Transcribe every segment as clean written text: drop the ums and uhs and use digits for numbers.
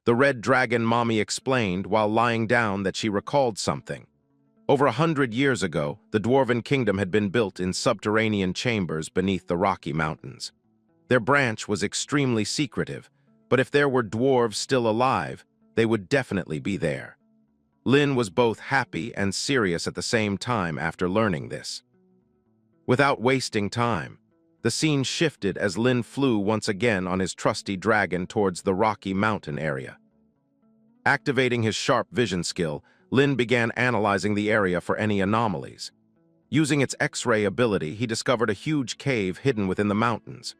The red dragon mommy explained while lying down that she recalled something. Over 100 years ago, the dwarven kingdom had been built in subterranean chambers beneath the Rocky Mountains. Their branch was extremely secretive, but if there were dwarves still alive, they would definitely be there. Lin was both happy and serious at the same time after learning this. Without wasting time, the scene shifted as Lin flew once again on his trusty dragon towards the Rocky Mountain area. Activating his sharp vision skill, Lin began analyzing the area for any anomalies. Using its X-ray ability, he discovered a huge cave hidden within the mountains.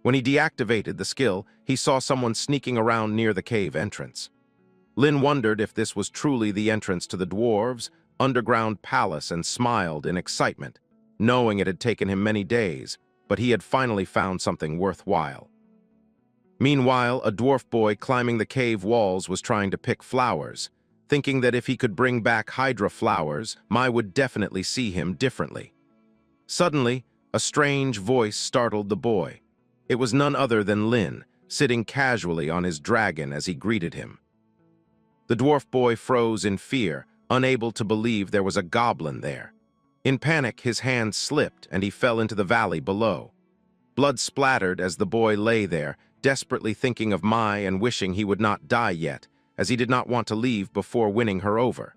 When he deactivated the skill, he saw someone sneaking around near the cave entrance. Lin wondered if this was truly the entrance to the dwarves' underground palace and smiled in excitement, knowing it had taken him many days, but he had finally found something worthwhile. Meanwhile, a dwarf boy climbing the cave walls was trying to pick flowers, thinking that if he could bring back Hydra flowers, Mai would definitely see him differently. Suddenly, a strange voice startled the boy. It was none other than Lin, sitting casually on his dragon as he greeted him. The dwarf boy froze in fear, unable to believe there was a goblin there. In panic, his hand slipped and he fell into the valley below. Blood splattered as the boy lay there, desperately thinking of Mai and wishing he would not die yet, as he did not want to leave before winning her over.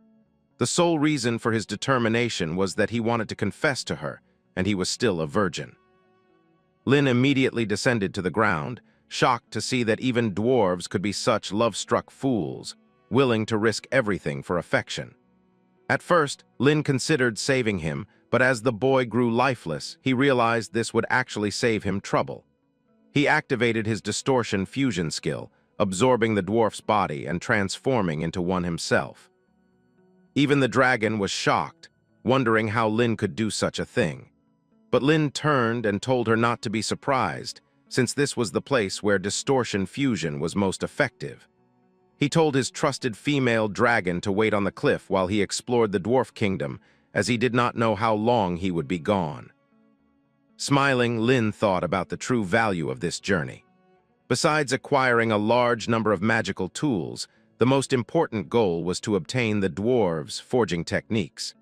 The sole reason for his determination was that he wanted to confess to her, and he was still a virgin. Lin immediately descended to the ground, shocked to see that even dwarves could be such love-struck fools, willing to risk everything for affection. At first, Lin considered saving him, but as the boy grew lifeless, he realized this would actually save him trouble. He activated his distortion fusion skill, absorbing the dwarf's body and transforming into one himself. Even the dragon was shocked, wondering how Lin could do such a thing. But Lin turned and told her not to be surprised, since this was the place where distortion fusion was most effective. He told his trusted female dragon to wait on the cliff while he explored the dwarf kingdom, as he did not know how long he would be gone. Smiling, Lin thought about the true value of this journey. Besides acquiring a large number of magical tools, the most important goal was to obtain the dwarves' forging techniques.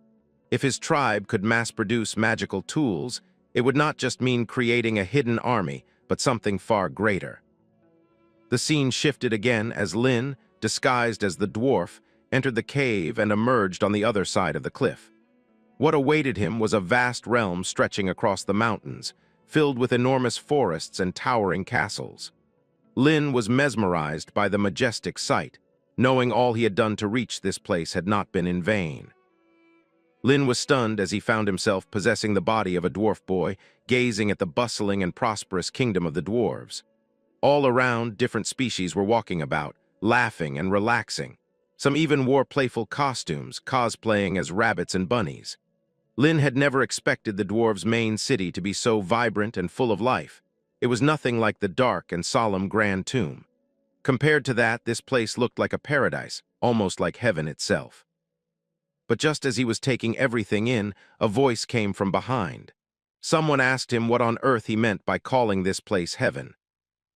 If his tribe could mass-produce magical tools, it would not just mean creating a hidden army, but something far greater. The scene shifted again as Lin, disguised as the dwarf, entered the cave and emerged on the other side of the cliff. What awaited him was a vast realm stretching across the mountains, filled with enormous forests and towering castles. Lin was mesmerized by the majestic sight, knowing all he had done to reach this place had not been in vain. Lin was stunned as he found himself possessing the body of a dwarf boy, gazing at the bustling and prosperous kingdom of the dwarves. All around, different species were walking about, laughing and relaxing. Some even wore playful costumes, cosplaying as rabbits and bunnies. Lin had never expected the dwarves' main city to be so vibrant and full of life. It was nothing like the dark and solemn Grand Tomb. Compared to that, this place looked like a paradise, almost like heaven itself. But just as he was taking everything in, a voice came from behind. Someone asked him what on earth he meant by calling this place heaven.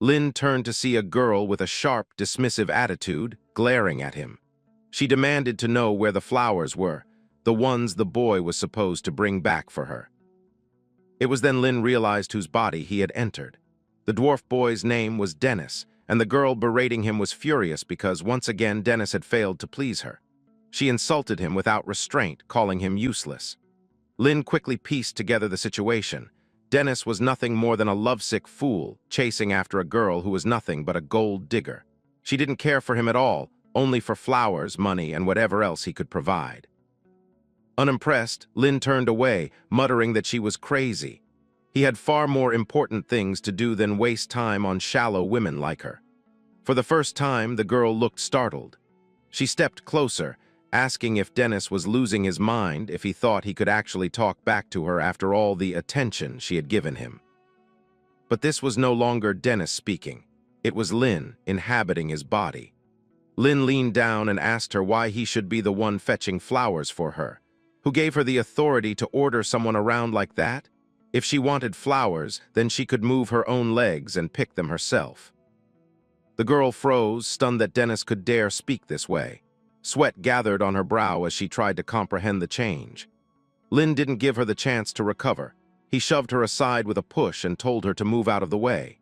Lin turned to see a girl with a sharp, dismissive attitude, glaring at him. She demanded to know where the flowers were, the ones the boy was supposed to bring back for her. It was then Lin realized whose body he had entered. The dwarf boy's name was Dennis, and the girl berating him was furious because once again Dennis had failed to please her. She insulted him without restraint, calling him useless. Lin quickly pieced together the situation. Dennis was nothing more than a lovesick fool, chasing after a girl who was nothing but a gold digger. She didn't care for him at all, only for flowers, money, and whatever else he could provide. Unimpressed, Lin turned away, muttering that she was crazy. He had far more important things to do than waste time on shallow women like her. For the first time, the girl looked startled. She stepped closer, asking if Dennis was losing his mind, if he thought he could actually talk back to her after all the attention she had given him. But this was no longer Dennis speaking. It was Lin, inhabiting his body. Lin leaned down and asked her why he should be the one fetching flowers for her. Who gave her the authority to order someone around like that? If she wanted flowers, then she could move her own legs and pick them herself. The girl froze, stunned that Dennis could dare speak this way. Sweat gathered on her brow as she tried to comprehend the change. Lin didn't give her the chance to recover. He shoved her aside with a push and told her to move out of the way.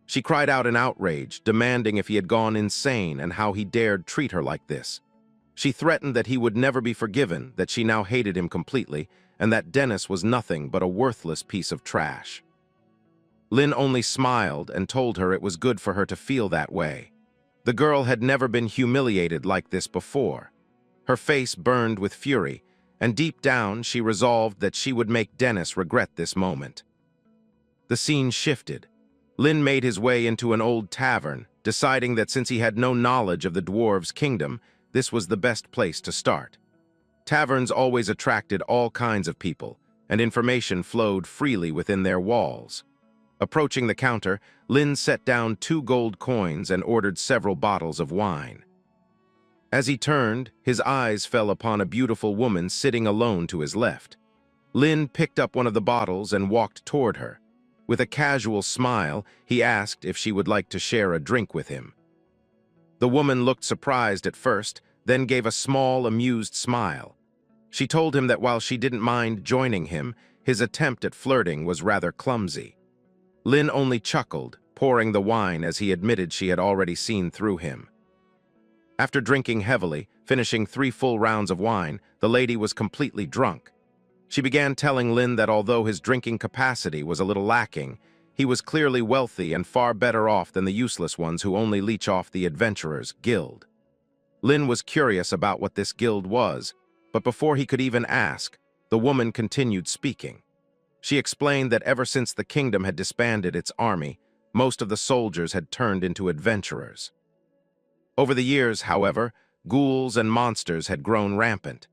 She cried out in outrage, demanding if he had gone insane and how he dared treat her like this. She threatened that he would never be forgiven, that she now hated him completely, and that Dennis was nothing but a worthless piece of trash. Lin only smiled and told her it was good for her to feel that way. The girl had never been humiliated like this before. Her face burned with fury, and deep down she resolved that she would make Dennis regret this moment. The scene shifted. Lin made his way into an old tavern, deciding that since he had no knowledge of the dwarves' kingdom, this was the best place to start. Taverns always attracted all kinds of people, and information flowed freely within their walls. Approaching the counter, Lin set down 2 gold coins and ordered several bottles of wine. As he turned, his eyes fell upon a beautiful woman sitting alone to his left. Lin picked up one of the bottles and walked toward her. With a casual smile, he asked if she would like to share a drink with him. The woman looked surprised at first, then gave a small, amused smile. She told him that while she didn't mind joining him, his attempt at flirting was rather clumsy. Lin only chuckled, pouring the wine as he admitted she had already seen through him. After drinking heavily, finishing 3 full rounds of wine, the lady was completely drunk. She began telling Lin that although his drinking capacity was a little lacking, he was clearly wealthy and far better off than the useless ones who only leech off the adventurers' guild. Lin was curious about what this guild was, but before he could even ask, the woman continued speaking. She explained that ever since the kingdom had disbanded its army, most of the soldiers had turned into adventurers. Over the years, however, ghouls and monsters had grown rampant.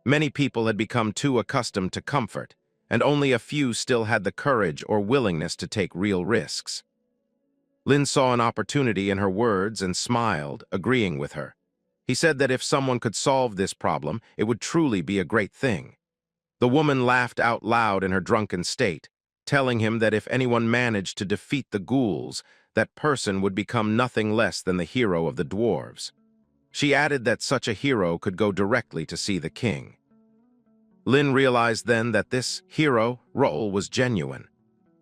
Many people had become too accustomed to comfort, and only a few still had the courage or willingness to take real risks. Lin saw an opportunity in her words and smiled, agreeing with her. He said that if someone could solve this problem, it would truly be a great thing. The woman laughed out loud in her drunken state, telling him that if anyone managed to defeat the ghouls, that person would become nothing less than the hero of the dwarves. She added that such a hero could go directly to see the king. Lin realized then that this hero role was genuine.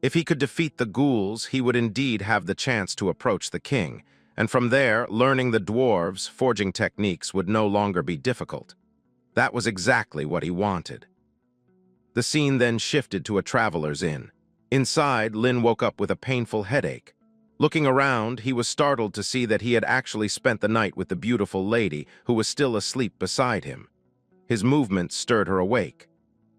If he could defeat the ghouls, he would indeed have the chance to approach the king, and from there, learning the dwarves' forging techniques would no longer be difficult. That was exactly what he wanted. The scene then shifted to a traveler's inn. Inside, Lin woke up with a painful headache. Looking around, he was startled to see that he had actually spent the night with the beautiful lady who was still asleep beside him. His movements stirred her awake.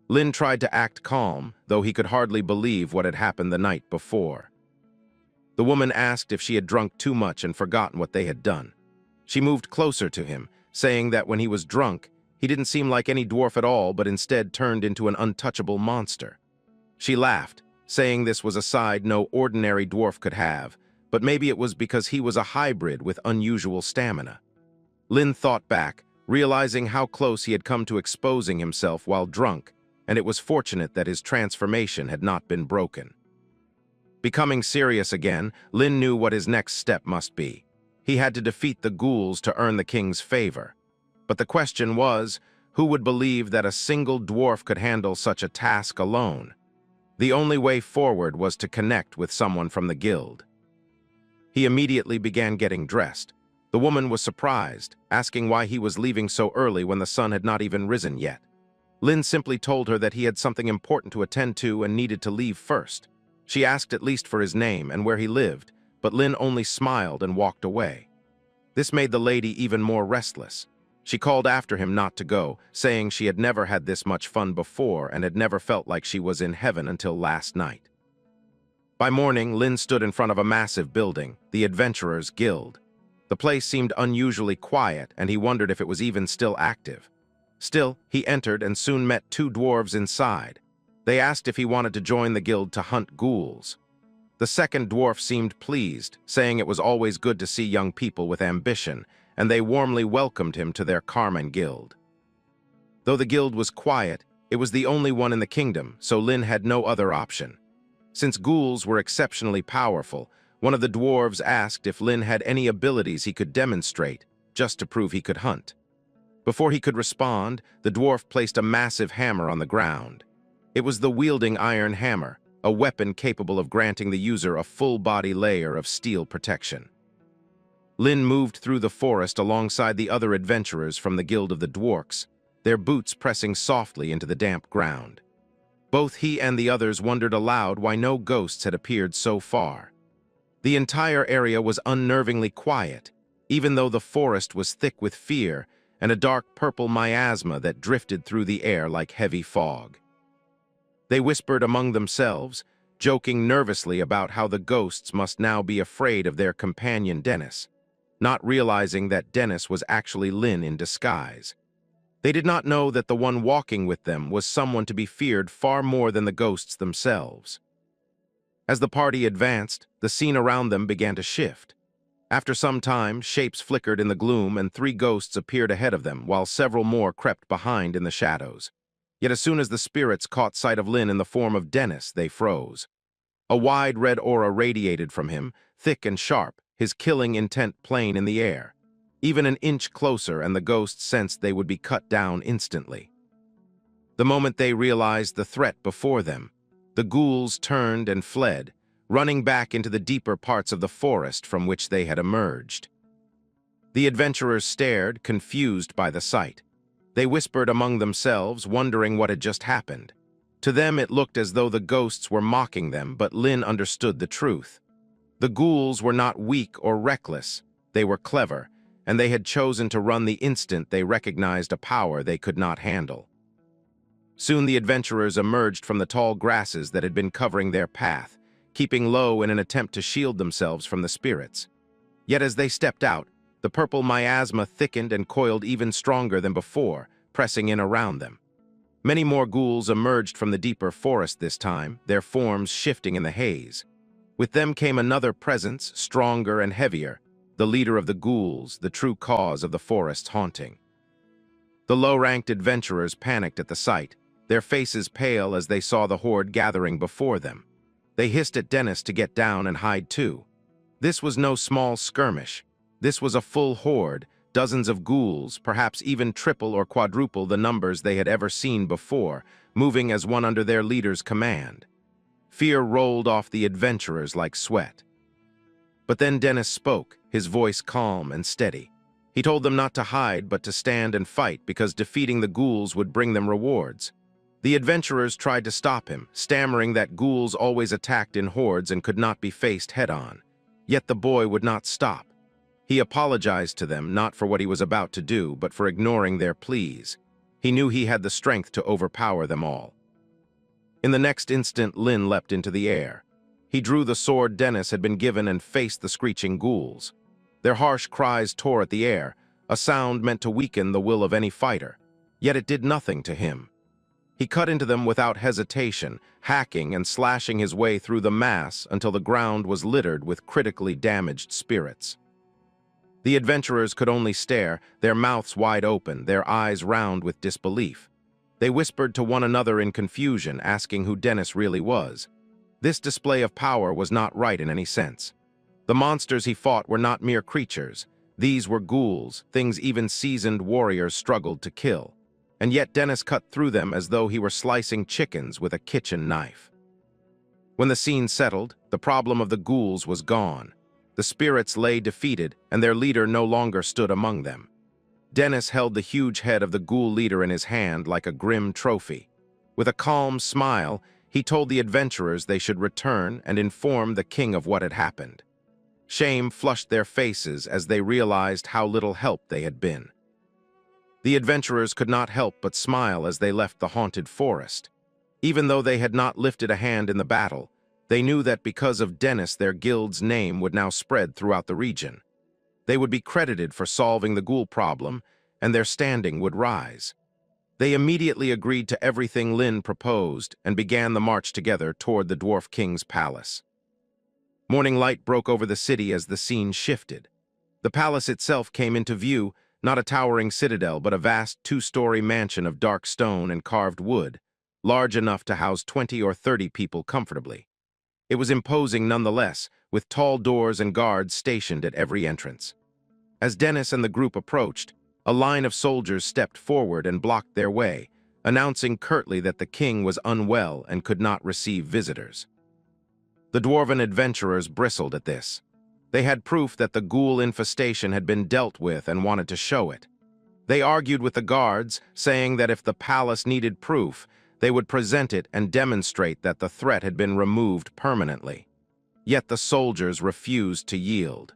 Lin tried to act calm, though he could hardly believe what had happened the night before. The woman asked if she had drunk too much and forgotten what they had done. She moved closer to him, saying that when he was drunk, he didn't seem like any dwarf at all, but instead turned into an untouchable monster. She laughed, saying this was a side no ordinary dwarf could have, but maybe it was because he was a hybrid with unusual stamina. Lin thought back, realizing how close he had come to exposing himself while drunk, and it was fortunate that his transformation had not been broken. Becoming serious again, Lin knew what his next step must be. He had to defeat the ghouls to earn the king's favor. But the question was, who would believe that a single dwarf could handle such a task alone? The only way forward was to connect with someone from the guild. He immediately began getting dressed. The woman was surprised, asking why he was leaving so early when the sun had not even risen yet. Lin simply told her that he had something important to attend to and needed to leave first. She asked at least for his name and where he lived, but Lin only smiled and walked away. This made the lady even more restless. She called after him not to go, saying she had never had this much fun before and had never felt like she was in heaven until last night. By morning, Lin stood in front of a massive building, the Adventurers' Guild. The place seemed unusually quiet, and he wondered if it was even still active. Still, he entered and soon met 2 dwarves inside. They asked if he wanted to join the guild to hunt ghouls. The second dwarf seemed pleased, saying it was always good to see young people with ambition, and they warmly welcomed him to their Carmen Guild. Though the guild was quiet, it was the only one in the kingdom, so Lin had no other option. Since ghouls were exceptionally powerful, One of the dwarves asked if Lin had any abilities he could demonstrate, just to prove he could hunt. Before he could respond, the dwarf placed a massive hammer on the ground. It was the wielding iron hammer, a weapon capable of granting the user a full-body layer of steel protection. Lin moved through the forest alongside the other adventurers from the Guild of the Dwarfs, their boots pressing softly into the damp ground. Both he and the others wondered aloud why no ghosts had appeared so far. The entire area was unnervingly quiet, even though the forest was thick with fear and a dark purple miasma that drifted through the air like heavy fog. They whispered among themselves, joking nervously about how the ghosts must now be afraid of their companion Dennis, not realizing that Dennis was actually Lin in disguise. They did not know that the one walking with them was someone to be feared far more than the ghosts themselves. As the party advanced, the scene around them began to shift. After some time, shapes flickered in the gloom and 3 ghosts appeared ahead of them, while several more crept behind in the shadows. Yet as soon as the spirits caught sight of Lin in the form of Dennis, they froze. A wide red aura radiated from him, thick and sharp, his killing intent plain in the air. Even an inch closer and the ghosts sensed they would be cut down instantly. The moment they realized the threat before them, the ghouls turned and fled, running back into the deeper parts of the forest from which they had emerged. The adventurers stared, confused by the sight. They whispered among themselves, wondering what had just happened. To them it looked as though the ghosts were mocking them, but Lin understood the truth. The ghouls were not weak or reckless, they were clever, and they had chosen to run the instant they recognized a power they could not handle. Soon the adventurers emerged from the tall grasses that had been covering their path, keeping low in an attempt to shield themselves from the spirits. Yet as they stepped out, the purple miasma thickened and coiled even stronger than before, pressing in around them. Many more ghouls emerged from the deeper forest this time, their forms shifting in the haze. With them came another presence, stronger and heavier, the leader of the ghouls, the true cause of the forest's haunting. The low-ranked adventurers panicked at the sight, their faces pale as they saw the horde gathering before them. They hissed at Dennis to get down and hide too. This was no small skirmish. This was a full horde, dozens of ghouls, perhaps even triple or quadruple the numbers they had ever seen before, moving as one under their leader's command. Fear rolled off the adventurers like sweat. But then Dennis spoke, his voice calm and steady. He told them not to hide but to stand and fight because defeating the ghouls would bring them rewards. The adventurers tried to stop him, stammering that ghouls always attacked in hordes and could not be faced head-on. Yet the boy would not stop. He apologized to them, not for what he was about to do, but for ignoring their pleas. He knew he had the strength to overpower them all. In the next instant, Lin leapt into the air. He drew the sword Dennis had been given and faced the screeching ghouls. Their harsh cries tore at the air, a sound meant to weaken the will of any fighter. Yet it did nothing to him. He cut into them without hesitation, hacking and slashing his way through the mass until the ground was littered with critically damaged spirits. The adventurers could only stare, their mouths wide open, their eyes round with disbelief. They whispered to one another in confusion, asking who Dennis really was. This display of power was not right in any sense. The monsters he fought were not mere creatures. These were ghouls, things even seasoned warriors struggled to kill. And yet Dennis cut through them as though he were slicing chickens with a kitchen knife. When the scene settled, the problem of the ghouls was gone. The spirits lay defeated, and their leader no longer stood among them. Dennis held the huge head of the ghoul leader in his hand like a grim trophy. With a calm smile, he told the adventurers they should return and inform the king of what had happened. Shame flushed their faces as they realized how little help they had been. The adventurers could not help but smile as they left the haunted forest. Even though they had not lifted a hand in the battle, they knew that because of Dennis their guild's name would now spread throughout the region. They would be credited for solving the ghoul problem, and their standing would rise. They immediately agreed to everything Lin proposed and began the march together toward the Dwarf King's palace. Morning light broke over the city as the scene shifted. The palace itself came into view, not a towering citadel, but a vast 2-story mansion of dark stone and carved wood, large enough to house 20 or 30 people comfortably. It was imposing nonetheless, with tall doors and guards stationed at every entrance. As Dennis and the group approached, a line of soldiers stepped forward and blocked their way, announcing curtly that the king was unwell and could not receive visitors. The dwarven adventurers bristled at this. They had proof that the ghoul infestation had been dealt with and wanted to show it. They argued with the guards, saying that if the palace needed proof, they would present it and demonstrate that the threat had been removed permanently. Yet the soldiers refused to yield.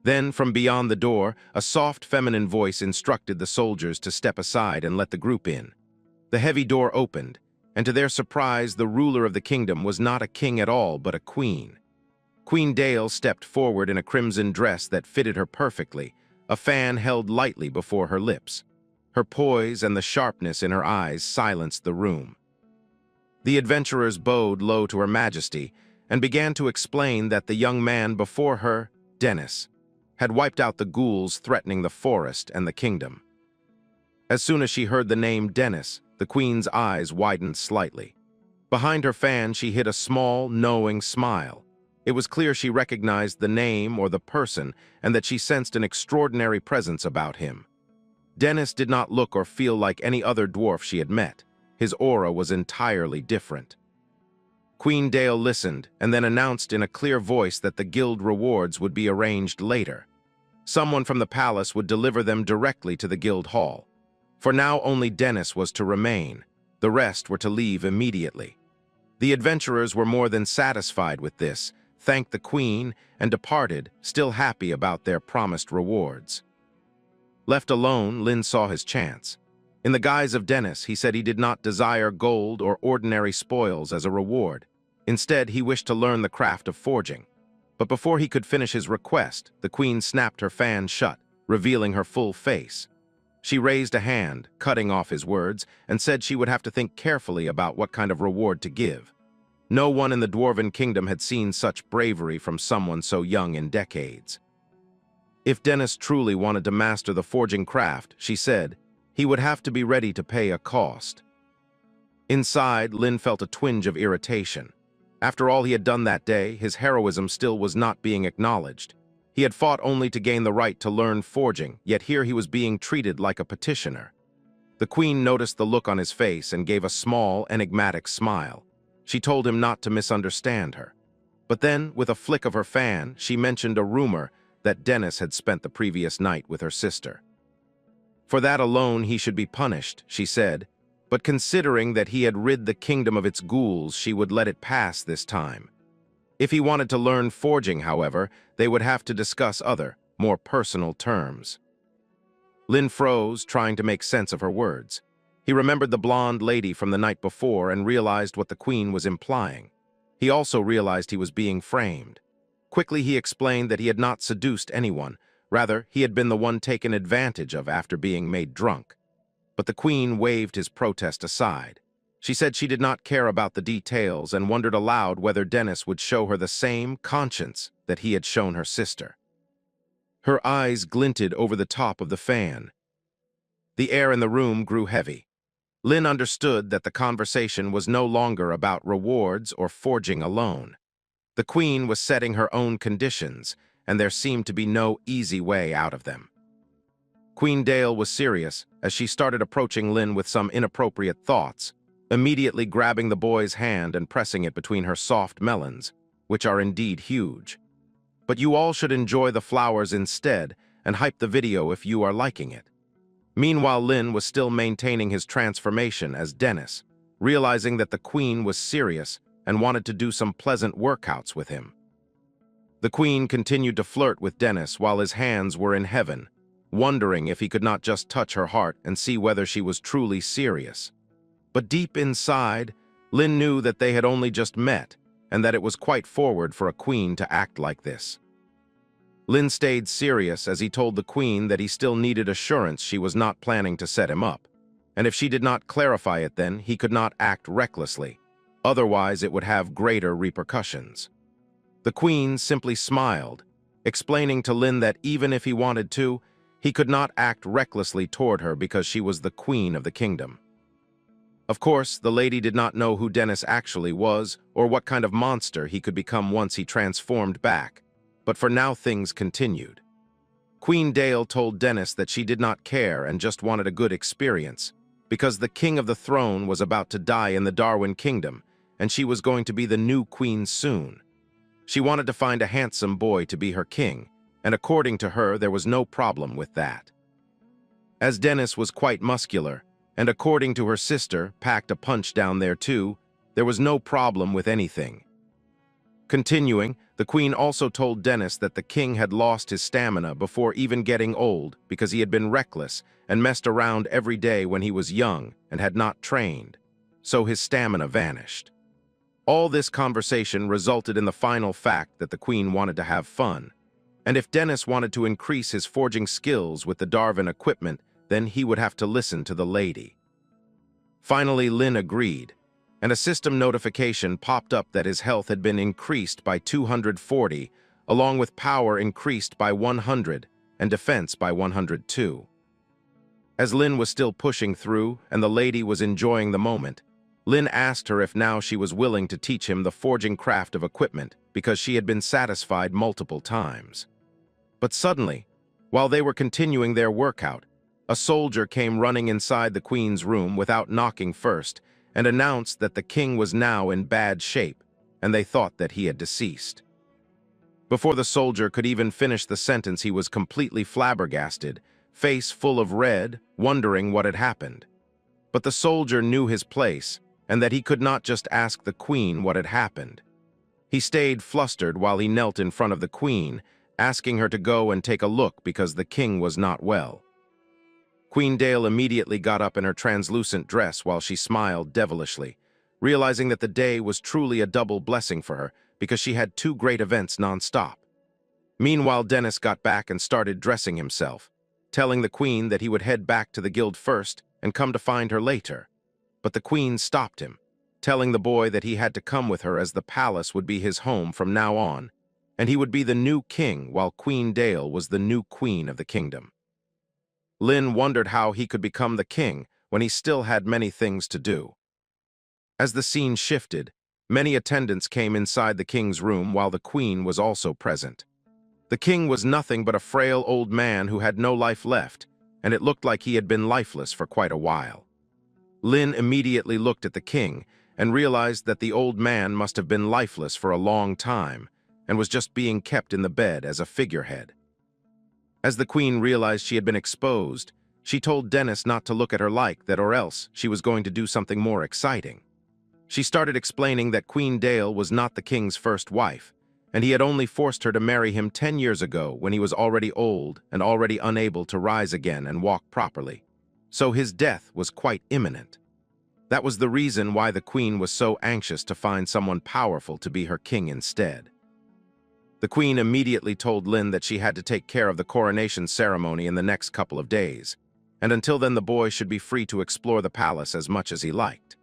Then, from beyond the door, a soft feminine voice instructed the soldiers to step aside and let the group in. The heavy door opened, and to their surprise, the ruler of the kingdom was not a king at all, but a queen. Queen Dale stepped forward in a crimson dress that fitted her perfectly, a fan held lightly before her lips. Her poise and the sharpness in her eyes silenced the room. The adventurers bowed low to Her Majesty and began to explain that the young man before her, Dennis, had wiped out the ghouls threatening the forest and the kingdom. As soon as she heard the name Dennis, the queen's eyes widened slightly. Behind her fan, she hid a small, knowing smile. It was clear she recognized the name or the person and that she sensed an extraordinary presence about him. Dennis did not look or feel like any other dwarf she had met. His aura was entirely different. Queen Dale listened and then announced in a clear voice that the guild rewards would be arranged later. Someone from the palace would deliver them directly to the guild hall. For now only Dennis was to remain. The rest were to leave immediately. The adventurers were more than satisfied with this, thanked the queen, and departed, still happy about their promised rewards. Left alone, Lin saw his chance. In the guise of Dennis, he said he did not desire gold or ordinary spoils as a reward. Instead, he wished to learn the craft of forging. But before he could finish his request, the queen snapped her fan shut, revealing her full face. She raised a hand, cutting off his words, and said she would have to think carefully about what kind of reward to give. No one in the Dwarven Kingdom had seen such bravery from someone so young in decades. If Dennis truly wanted to master the forging craft, she said, he would have to be ready to pay a cost. Inside, Lin felt a twinge of irritation. After all he had done that day, his heroism still was not being acknowledged. He had fought only to gain the right to learn forging, yet here he was being treated like a petitioner. The queen noticed the look on his face and gave a small, enigmatic smile. She told him not to misunderstand her. But then, with a flick of her fan, she mentioned a rumor that Dennis had spent the previous night with her sister. For that alone he should be punished, she said, but considering that he had rid the kingdom of its ghouls, she would let it pass this time. If he wanted to learn forging, however, they would have to discuss other, more personal terms. Lin froze, trying to make sense of her words. He remembered the blonde lady from the night before and realized what the queen was implying. He also realized he was being framed. Quickly he explained that he had not seduced anyone. Rather, he had been the one taken advantage of after being made drunk. But the queen waved his protest aside. She said she did not care about the details and wondered aloud whether Dennis would show her the same conscience that he had shown her sister. Her eyes glinted over the top of the fan. The air in the room grew heavy. Lin understood that the conversation was no longer about rewards or forging alone. The queen was setting her own conditions, and there seemed to be no easy way out of them. Queen Dale was serious as she started approaching Lin with some inappropriate thoughts, immediately grabbing the boy's hand and pressing it between her soft melons, which are indeed huge. But you all should enjoy the flowers instead and hype the video if you are liking it. Meanwhile, Lin was still maintaining his transformation as Dennis, realizing that the queen was serious and wanted to do some pleasant workouts with him. The queen continued to flirt with Dennis while his hands were in heaven, wondering if he could not just touch her heart and see whether she was truly serious. But deep inside, Lin knew that they had only just met and that it was quite forward for a queen to act like this. Lin stayed serious as he told the queen that he still needed assurance she was not planning to set him up, and if she did not clarify it then, he could not act recklessly. Otherwise, it would have greater repercussions. The queen simply smiled, explaining to Lin that even if he wanted to, he could not act recklessly toward her because she was the queen of the kingdom. Of course, the lady did not know who Dennis actually was or what kind of monster he could become once he transformed back, but for now things continued. Queen Dale told Dennis that she did not care and just wanted a good experience, because the king of the throne was about to die in the Darwin Kingdom, and she was going to be the new queen soon. She wanted to find a handsome boy to be her king, and according to her, there was no problem with that. As Dennis was quite muscular, and according to her sister, packed a punch down there too, there was no problem with anything. Continuing, the queen also told Dennis that the king had lost his stamina before even getting old because he had been reckless and messed around every day when he was young and had not trained, so his stamina vanished. All this conversation resulted in the final fact that the queen wanted to have fun, and if Dennis wanted to increase his forging skills with the Darwin equipment, then he would have to listen to the lady. Finally, Lin agreed, and a system notification popped up that his health had been increased by 240, along with power increased by 100 and defense by 102. As Lin was still pushing through and the lady was enjoying the moment, Lin asked her if now she was willing to teach him the forging craft of equipment because she had been satisfied multiple times. But suddenly, while they were continuing their workout, a soldier came running inside the queen's room without knocking first and announced that the king was now in bad shape, and they thought that he had deceased. Before the soldier could even finish the sentence, he was completely flabbergasted, face full of red, wondering what had happened. But the soldier knew his place, and that he could not just ask the queen what had happened. He stayed flustered while he knelt in front of the queen, asking her to go and take a look because the king was not well. Queen Dale immediately got up in her translucent dress while she smiled devilishly, realizing that the day was truly a double blessing for her because she had two great events non-stop. Meanwhile, Dennis got back and started dressing himself, telling the queen that he would head back to the guild first and come to find her later. But the queen stopped him, telling the boy that he had to come with her as the palace would be his home from now on, and he would be the new king while Queen Dale was the new queen of the kingdom. Lin wondered how he could become the king when he still had many things to do. As the scene shifted, many attendants came inside the king's room while the queen was also present. The king was nothing but a frail old man who had no life left, and it looked like he had been lifeless for quite a while. Lin immediately looked at the king and realized that the old man must have been lifeless for a long time and was just being kept in the bed as a figurehead. As the queen realized she had been exposed, she told Dennis not to look at her like that or else she was going to do something more exciting. She started explaining that Queen Dale was not the king's first wife, and he had only forced her to marry him 10 years ago when he was already old and already unable to rise again and walk properly. So his death was quite imminent. That was the reason why the queen was so anxious to find someone powerful to be her king instead. The queen immediately told Lin that she had to take care of the coronation ceremony in the next couple of days, and until then the boy should be free to explore the palace as much as he liked.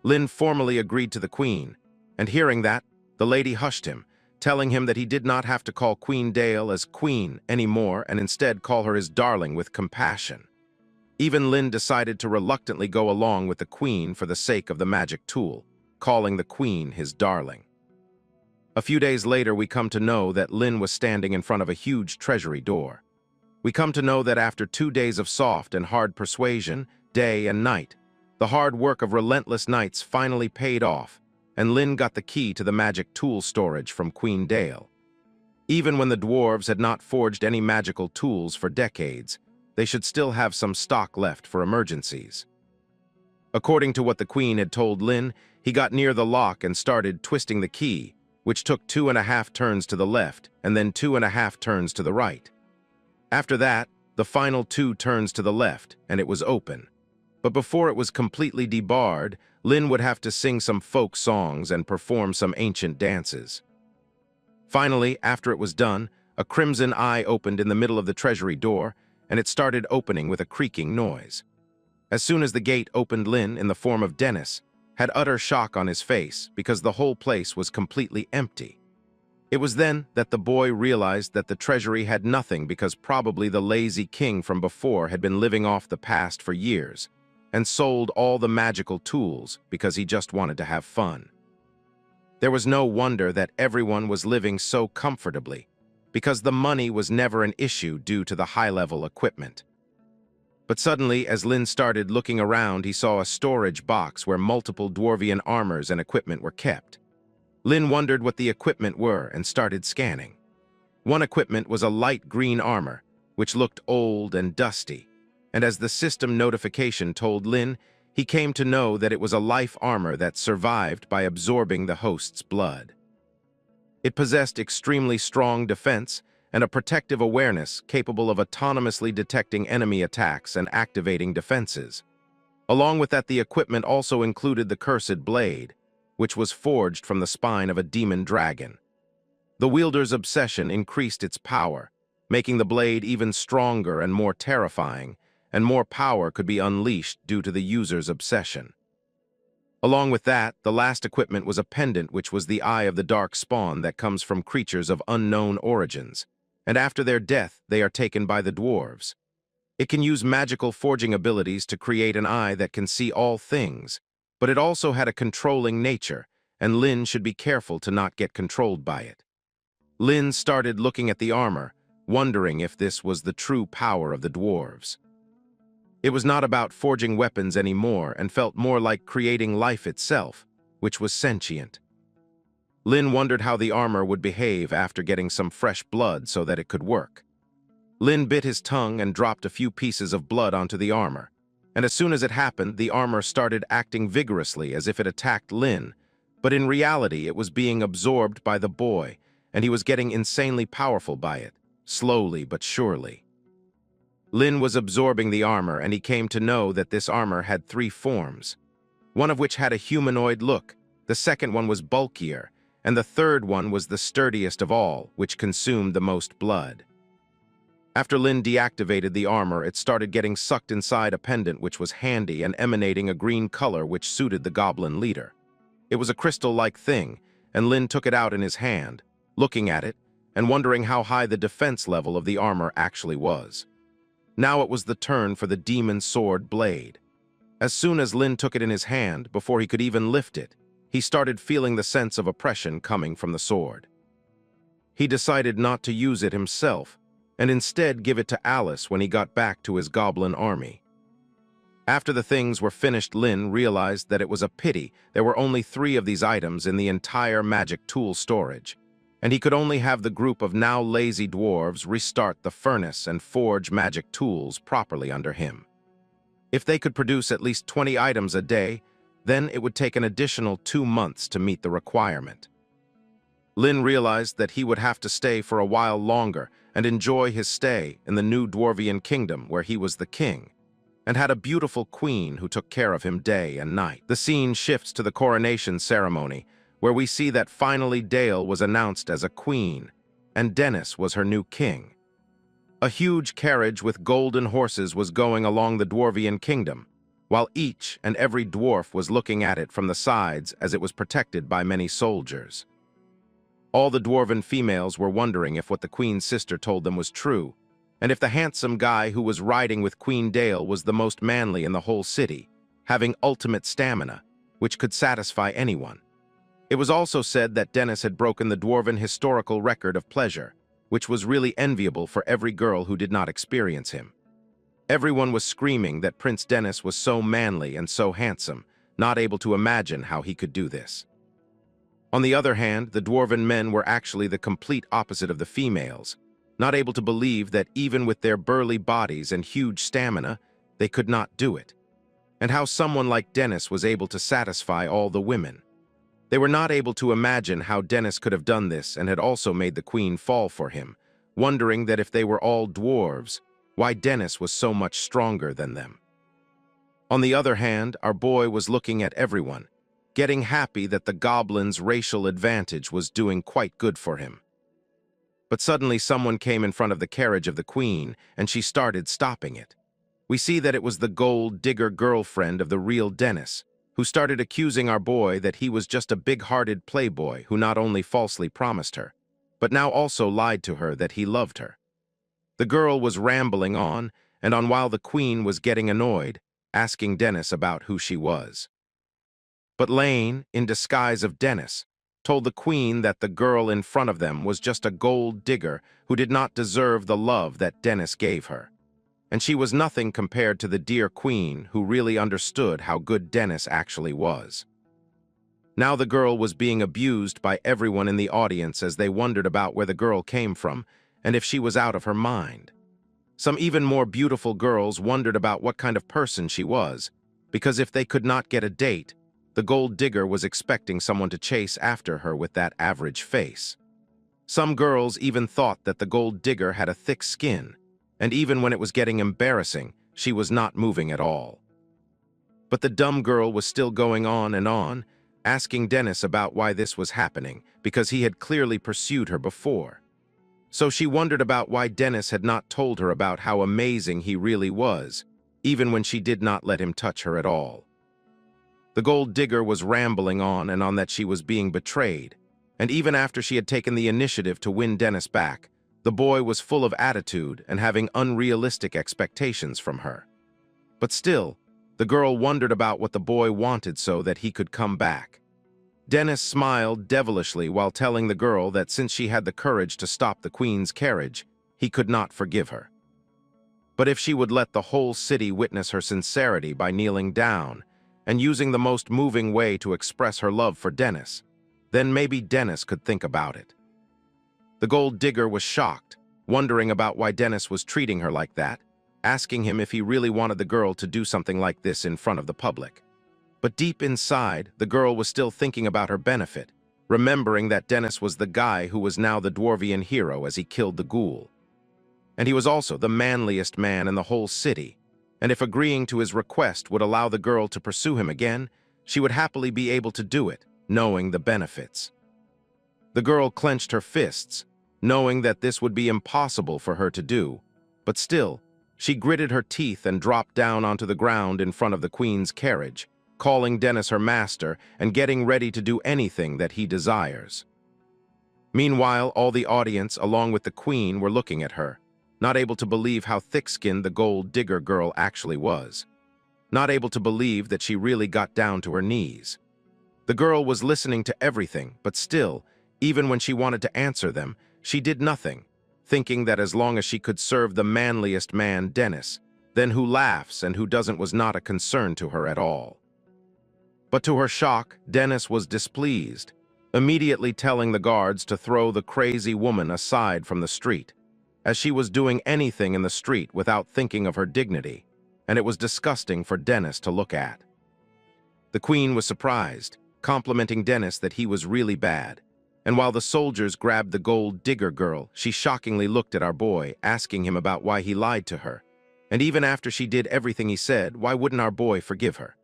Lin formally agreed to the queen, and hearing that, the lady hushed him, telling him that he did not have to call Queen Dale as queen anymore and instead call her his darling with compassion. Even Lin decided to reluctantly go along with the queen for the sake of the magic tool, calling the queen his darling. A few days later, we come to know that Lin was standing in front of a huge treasury door. We come to know that after 2 days of soft and hard persuasion, day and night, the hard work of relentless nights finally paid off, and Lin got the key to the magic tool storage from Queen Dale. Even when the dwarves had not forged any magical tools for decades, they should still have some stock left for emergencies. According to what the queen had told Lin, he got near the lock and started twisting the key, which took 2.5 turns to the left and then 2.5 turns to the right. After that, the final 2 turns to the left, and it was open. But before it was completely debarred, Lin would have to sing some folk songs and perform some ancient dances. Finally, after it was done, a crimson eye opened in the middle of the treasury door, and it started opening with a creaking noise. As soon as the gate opened, Lin, in the form of Dennis, had utter shock on his face because the whole place was completely empty. It was then that the boy realized that the treasury had nothing because probably the lazy king from before had been living off the past for years, and sold all the magical tools because he just wanted to have fun. There was no wonder that everyone was living so comfortably, because the money was never an issue due to the high-level equipment. But suddenly, as Lin started looking around, he saw a storage box where multiple dwarvian armors and equipment were kept. Lin wondered what the equipment were and started scanning. One equipment was a light green armor, which looked old and dusty, and as the system notification told Lin, he came to know that it was a life armor that survived by absorbing the host's blood. It possessed extremely strong defense and a protective awareness capable of autonomously detecting enemy attacks and activating defenses. Along with that, the equipment also included the cursed blade, which was forged from the spine of a demon dragon. The wielder's obsession increased its power, making the blade even stronger and more terrifying, and more power could be unleashed due to the user's obsession. Along with that, the last equipment was a pendant which was the eye of the dark spawn that comes from creatures of unknown origins, and after their death they are taken by the dwarves. It can use magical forging abilities to create an eye that can see all things, but it also had a controlling nature, and Lin should be careful to not get controlled by it. Lin started looking at the armor, wondering if this was the true power of the dwarves. It was not about forging weapons anymore and felt more like creating life itself, which was sentient. Lin wondered how the armor would behave after getting some fresh blood so that it could work. Lin bit his tongue and dropped a few pieces of blood onto the armor, and as soon as it happened, the armor started acting vigorously as if it attacked Lin, but in reality it was being absorbed by the boy, and he was getting insanely powerful by it, slowly but surely. Lin was absorbing the armor, and he came to know that this armor had 3 forms, one of which had a humanoid look, the second one was bulkier, and the third one was the sturdiest of all, which consumed the most blood. After Lin deactivated the armor, it started getting sucked inside a pendant which was handy and emanating a green color which suited the goblin leader. It was a crystal-like thing, and Lin took it out in his hand, looking at it and wondering how high the defense level of the armor actually was. Now it was the turn for the demon sword blade. As soon as Lin took it in his hand, before he could even lift it, he started feeling the sense of oppression coming from the sword. He decided not to use it himself, and instead give it to Alice when he got back to his goblin army. After the things were finished, Lin realized that it was a pity there were only 3 of these items in the entire magic tool storage, and he could only have the group of now lazy dwarves restart the furnace and forge magic tools properly under him. If they could produce at least 20 items a day, then it would take an additional 2 months to meet the requirement. Lin realized that he would have to stay for a while longer and enjoy his stay in the new dwarvian kingdom where he was the king, and had a beautiful queen who took care of him day and night. The scene shifts to the coronation ceremony, where we see that finally Dale was announced as a queen, and Dennis was her new king. A huge carriage with golden horses was going along the dwarvian kingdom, while each and every dwarf was looking at it from the sides as it was protected by many soldiers. All the dwarven females were wondering if what the queen's sister told them was true, and if the handsome guy who was riding with Queen Dale was the most manly in the whole city, having ultimate stamina, which could satisfy anyone. It was also said that Dennis had broken the dwarven historical record of pleasure, which was really enviable for every girl who did not experience him. Everyone was screaming that Prince Dennis was so manly and so handsome, not able to imagine how he could do this. On the other hand, the dwarven men were actually the complete opposite of the females, not able to believe that even with their burly bodies and huge stamina, they could not do it, and how someone like Dennis was able to satisfy all the women. They were not able to imagine how Dennis could have done this and had also made the queen fall for him, wondering that if they were all dwarves, why Dennis was so much stronger than them. On the other hand, our boy was looking at everyone, getting happy that the goblin's racial advantage was doing quite good for him. But suddenly someone came in front of the carriage of the queen, and she started stopping it. We see that it was the gold digger girlfriend of the real Dennis, who started accusing our boy that he was just a big-hearted playboy who not only falsely promised her, but now also lied to her that he loved her. The girl was rambling on, and while the queen was getting annoyed, asking Dennis about who she was. But Lane, in disguise of Dennis, told the queen that the girl in front of them was just a gold digger who did not deserve the love that Dennis gave her. And she was nothing compared to the dear queen who really understood how good Dennis actually was. Now the girl was being abused by everyone in the audience as they wondered about where the girl came from and if she was out of her mind. Some even more beautiful girls wondered about what kind of person she was, because if they could not get a date, the gold digger was expecting someone to chase after her with that average face. Some girls even thought that the gold digger had a thick skin, and even when it was getting embarrassing, she was not moving at all. But the dumb girl was still going on, asking Dennis about why this was happening, because he had clearly pursued her before. So she wondered about why Dennis had not told her about how amazing he really was, even when she did not let him touch her at all. The gold digger was rambling on and on that she was being betrayed, and even after she had taken the initiative to win Dennis back, the boy was full of attitude and having unrealistic expectations from her. But still, the girl wondered about what the boy wanted so that he could come back. Dennis smiled devilishly while telling the girl that since she had the courage to stop the queen's carriage, he could not forgive her. But if she would let the whole city witness her sincerity by kneeling down and using the most moving way to express her love for Dennis, then maybe Dennis could think about it. The gold digger was shocked, wondering about why Dennis was treating her like that, asking him if he really wanted the girl to do something like this in front of the public. But deep inside, the girl was still thinking about her benefit, remembering that Dennis was the guy who was now the dwarvian hero as he killed the ghoul. And he was also the manliest man in the whole city, and if agreeing to his request would allow the girl to pursue him again, she would happily be able to do it, knowing the benefits. The girl clenched her fists, knowing that this would be impossible for her to do, but still, she gritted her teeth and dropped down onto the ground in front of the queen's carriage, calling Dennis her master and getting ready to do anything that he desires. Meanwhile, all the audience, along with the queen, were looking at her, not able to believe how thick-skinned the gold digger girl actually was, not able to believe that she really got down to her knees. The girl was listening to everything, but still, even when she wanted to answer them, she did nothing, thinking that as long as she could serve the manliest man, Dennis, then who laughs and who doesn't was not a concern to her at all. But to her shock, Dennis was displeased, immediately telling the guards to throw the crazy woman aside from the street, as she was doing anything in the street without thinking of her dignity, and it was disgusting for Dennis to look at. The queen was surprised, complimenting Dennis that he was really bad, and while the soldiers grabbed the gold digger girl, she shockingly looked at our boy, asking him about why he lied to her, and even after she did everything he said, why wouldn't our boy forgive her?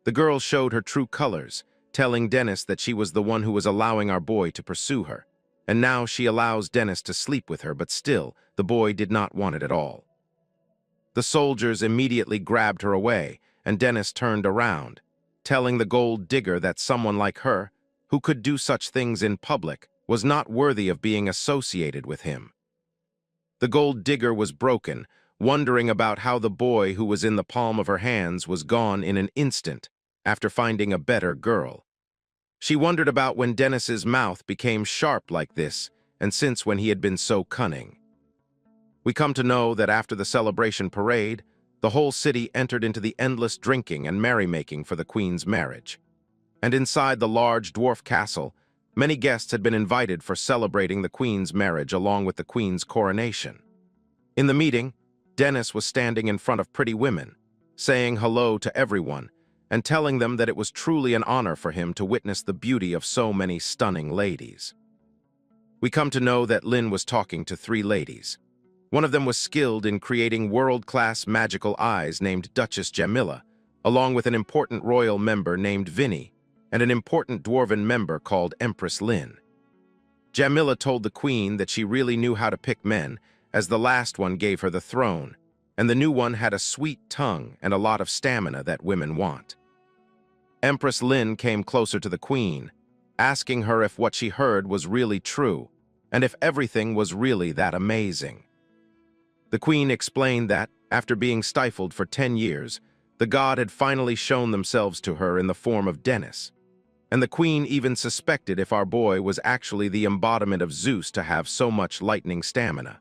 The girl showed her true colors, telling Dennis that she was the one who was allowing our boy to pursue her, and now she allows Dennis to sleep with her, but still, the boy did not want it at all. The soldiers immediately grabbed her away, and Dennis turned around, telling the gold digger that someone like her, who could do such things in public, was not worthy of being associated with him. The gold digger was broken, wondering about how the boy who was in the palm of her hands was gone in an instant after finding a better girl. She wondered about when Dennis's mouth became sharp like this, and since when he had been so cunning. We come to know that after the celebration parade, the whole city entered into the endless drinking and merrymaking for the queen's marriage. And inside the large dwarf castle, many guests had been invited for celebrating the queen's marriage along with the queen's coronation. In the meeting, Dennis was standing in front of pretty women, saying hello to everyone, and telling them that it was truly an honor for him to witness the beauty of so many stunning ladies. We come to know that Lin was talking to 3 ladies. One of them was skilled in creating world-class magical eyes named Duchess Jamila, along with an important royal member named Vinny, and an important dwarven member called Empress Lin. Jamila told the queen that she really knew how to pick men, as the last one gave her the throne, and the new one had a sweet tongue and a lot of stamina that women want. Empress Lin came closer to the queen, asking her if what she heard was really true, and if everything was really that amazing. The queen explained that, after being stifled for 10 years, The god had finally shown themselves to her in the form of Dennis, and the queen even suspected if our boy was actually the embodiment of Zeus to have so much lightning stamina.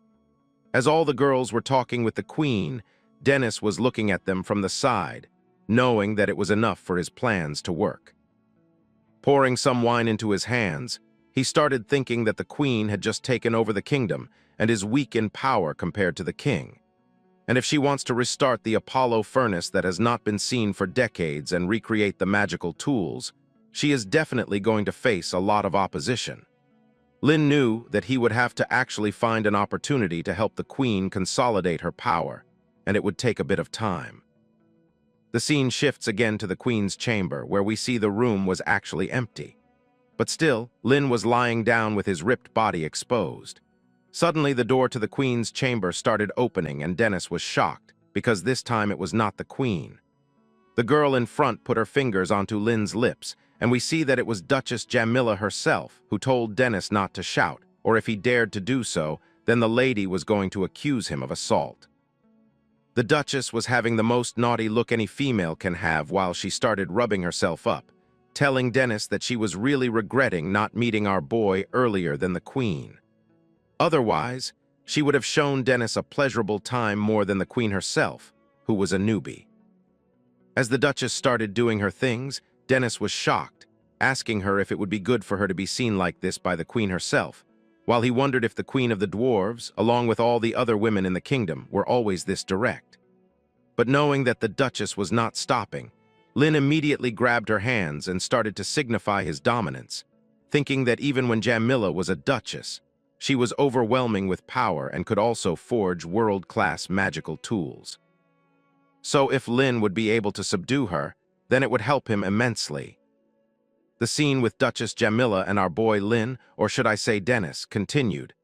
As all the girls were talking with the queen, Dennis was looking at them from the side, knowing that it was enough for his plans to work. Pouring some wine into his hands, he started thinking that the queen had just taken over the kingdom and is weak in power compared to the king. And if she wants to restart the Apollo furnace that has not been seen for decades and recreate the magical tools, she is definitely going to face a lot of opposition. Lin knew that he would have to actually find an opportunity to help the queen consolidate her power, and it would take a bit of time. The scene shifts again to the queen's chamber, where we see the room was actually empty. But still, Lin was lying down with his ripped body exposed. Suddenly, the door to the queen's chamber started opening, and Dennis was shocked, because this time it was not the queen. The girl in front put her fingers onto Lin's lips, and we see that it was Duchess Jamila herself who told Dennis not to shout, or if he dared to do so, then the lady was going to accuse him of assault. The Duchess was having the most naughty look any female can have while she started rubbing herself up, telling Dennis that she was really regretting not meeting our boy earlier than the queen. Otherwise, she would have shown Dennis a pleasurable time more than the queen herself, who was a newbie. As the Duchess started doing her things, Dennis was shocked, asking her if it would be good for her to be seen like this by the queen herself, while he wondered if the queen of the dwarves, along with all the other women in the kingdom, were always this direct. But knowing that the Duchess was not stopping, Lin immediately grabbed her hands and started to signify his dominance, thinking that even when Jamila was a duchess, she was overwhelming with power and could also forge world-class magical tools. So if Lin would be able to subdue her, then it would help him immensely. The scene with Duchess Jamila and our boy Lin, or should I say Dennis, continued,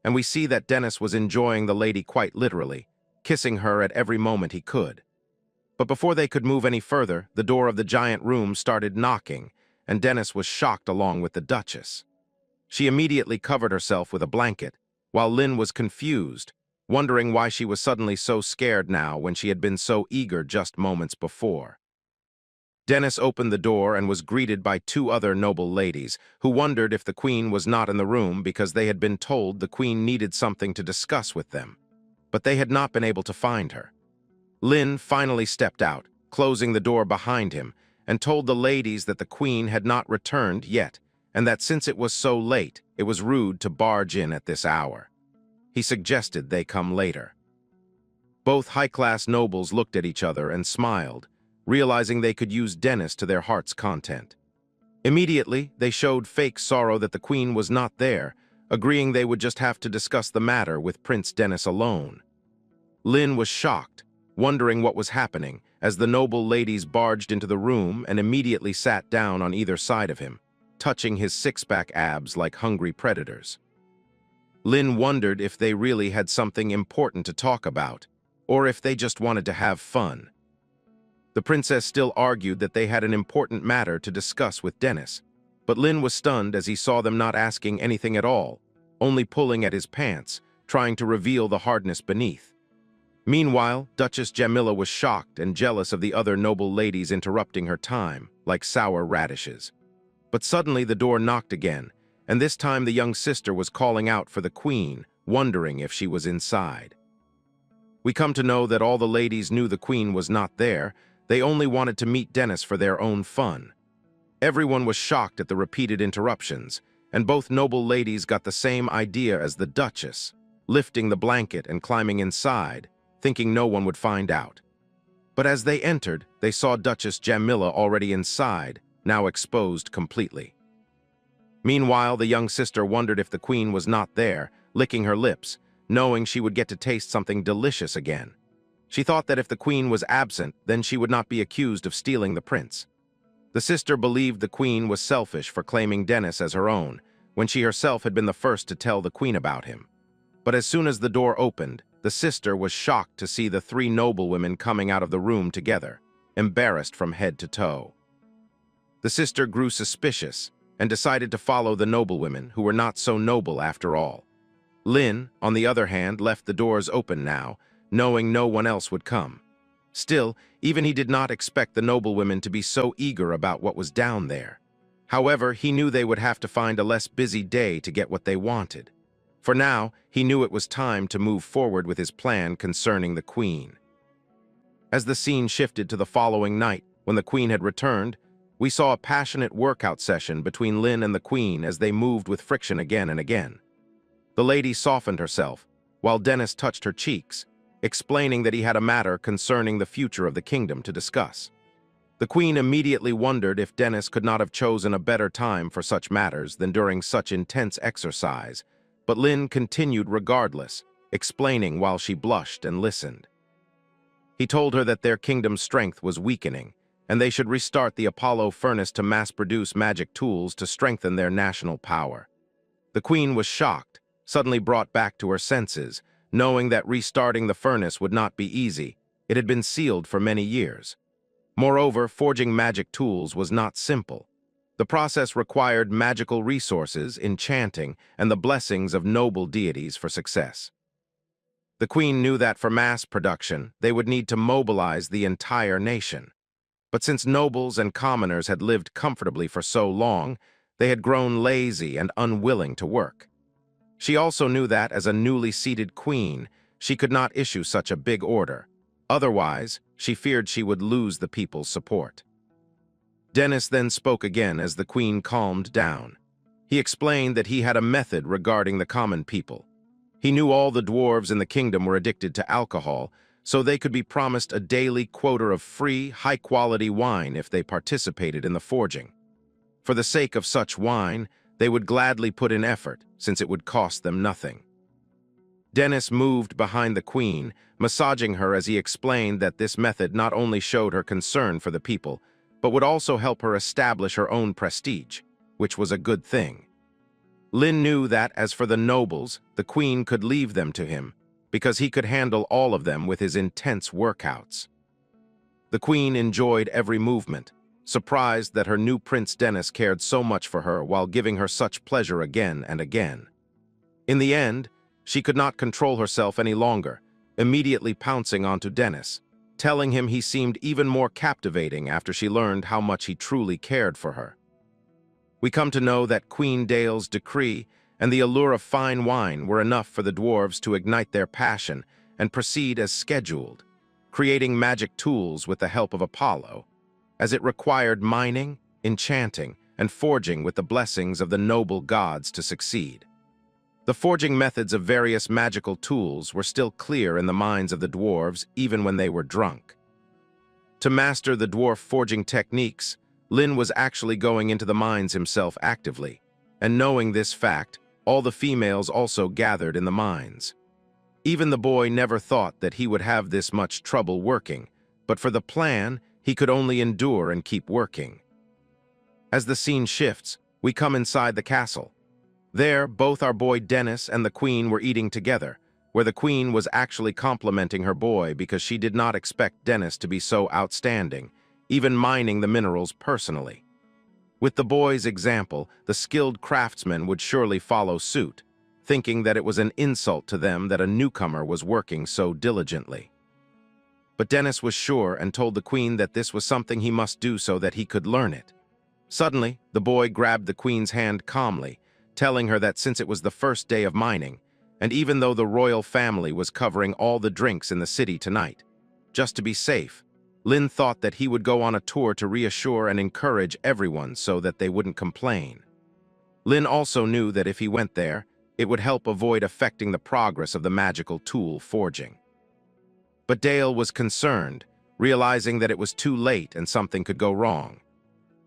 and we see that Dennis was enjoying the lady quite literally, kissing her at every moment he could. But before they could move any further, the door of the giant room started knocking, and Dennis was shocked along with the Duchess. She immediately covered herself with a blanket, while Lin was confused, wondering why she was suddenly so scared now when she had been so eager just moments before. Dennis opened the door and was greeted by two other noble ladies, who wondered if the queen was not in the room because they had been told the queen needed something to discuss with them. But they had not been able to find her. Lin finally stepped out, closing the door behind him, and told the ladies that the queen had not returned yet, and that since it was so late, it was rude to barge in at this hour. He suggested they come later. Both high-class nobles looked at each other and smiled, realizing they could use Dennis to their heart's content. Immediately, they showed fake sorrow that the queen was not there, agreeing they would just have to discuss the matter with Prince Dennis alone. Lin was shocked, wondering what was happening, as the noble ladies barged into the room and immediately sat down on either side of him, touching his six-pack abs like hungry predators. Lin wondered if they really had something important to talk about, or if they just wanted to have fun. The princess still argued that they had an important matter to discuss with Dennis, but Lin was stunned as he saw them not asking anything at all, only pulling at his pants, trying to reveal the hardness beneath. Meanwhile, Duchess Jamila was shocked and jealous of the other noble ladies interrupting her time, like sour radishes. But suddenly the door knocked again, and this time the young sister was calling out for the queen, wondering if she was inside. We come to know that all the ladies knew the queen was not there. They only wanted to meet Dennis for their own fun. Everyone was shocked at the repeated interruptions, and both noble ladies got the same idea as the Duchess, lifting the blanket and climbing inside, thinking no one would find out. But as they entered, they saw Duchess Jamila already inside, now exposed completely. Meanwhile, the young sister wondered if the queen was not there, licking her lips, knowing she would get to taste something delicious again. She thought that if the queen was absent, then she would not be accused of stealing the prince. The sister believed the queen was selfish for claiming Dennis as her own, when she herself had been the first to tell the queen about him. But as soon as the door opened, the sister was shocked to see the three noblewomen coming out of the room together, embarrassed from head to toe. The sister grew suspicious and decided to follow the noblewomen, who were not so noble after all. Lin, on the other hand, left the doors open now, knowing no one else would come. Still, even he did not expect the noblewomen to be so eager about what was down there. However, he knew they would have to find a less busy day to get what they wanted. For now, he knew it was time to move forward with his plan concerning the queen. As the scene shifted to the following night, when the queen had returned, we saw a passionate workout session between Lin and the queen as they moved with friction again and again. The lady softened herself, while Dennis touched her cheeks, explaining that he had a matter concerning the future of the kingdom to discuss. The queen immediately wondered if Dennis could not have chosen a better time for such matters than during such intense exercise, but Lin continued regardless, explaining while she blushed and listened. He told her that their kingdom's strength was weakening, and they should restart the Apollo furnace to mass-produce magic tools to strengthen their national power. The queen was shocked, suddenly brought back to her senses, knowing that restarting the furnace would not be easy. It had been sealed for many years. Moreover, forging magic tools was not simple. The process required magical resources, enchanting, and the blessings of noble deities for success. The queen knew that for mass production, they would need to mobilize the entire nation. But since nobles and commoners had lived comfortably for so long, they had grown lazy and unwilling to work. She also knew that, as a newly seated queen, she could not issue such a big order. Otherwise, she feared she would lose the people's support. Dennis then spoke again as the queen calmed down. He explained that he had a method regarding the common people. He knew all the dwarves in the kingdom were addicted to alcohol, so they could be promised a daily quota of free, high-quality wine if they participated in the forging. For the sake of such wine, they would gladly put in effort, since it would cost them nothing. Dennis moved behind the queen, massaging her as he explained that this method not only showed her concern for the people, but would also help her establish her own prestige, which was a good thing. Lin knew that, as for the nobles, the queen could leave them to him, because he could handle all of them with his intense workouts. The queen enjoyed every movement, surprised that her new Prince Dennis cared so much for her while giving her such pleasure again and again. In the end, she could not control herself any longer, immediately pouncing onto Dennis, telling him he seemed even more captivating after she learned how much he truly cared for her. We come to know that Queen Dale's decree and the allure of fine wine were enough for the dwarves to ignite their passion and proceed as scheduled, creating magic tools with the help of Apollo, as it required mining, enchanting, and forging with the blessings of the noble gods to succeed. The forging methods of various magical tools were still clear in the minds of the dwarves even when they were drunk. To master the dwarf forging techniques, Lin was actually going into the mines himself actively, and knowing this fact, all the females also gathered in the mines. Even the boy never thought that he would have this much trouble working, but for the plan, he could only endure and keep working. As the scene shifts, we come inside the castle. There, both our boy Dennis and the queen were eating together, where the queen was actually complimenting her boy because she did not expect Dennis to be so outstanding, even mining the minerals personally. With the boy's example, the skilled craftsmen would surely follow suit, thinking that it was an insult to them that a newcomer was working so diligently. But Dennis was sure and told the queen that this was something he must do so that he could learn it. Suddenly, the boy grabbed the queen's hand calmly, telling her that since it was the first day of mining, and even though the royal family was covering all the drinks in the city tonight, just to be safe, Lin thought that he would go on a tour to reassure and encourage everyone so that they wouldn't complain. Lin also knew that if he went there, it would help avoid affecting the progress of the magical tool forging. But Dale was concerned, realizing that it was too late and something could go wrong.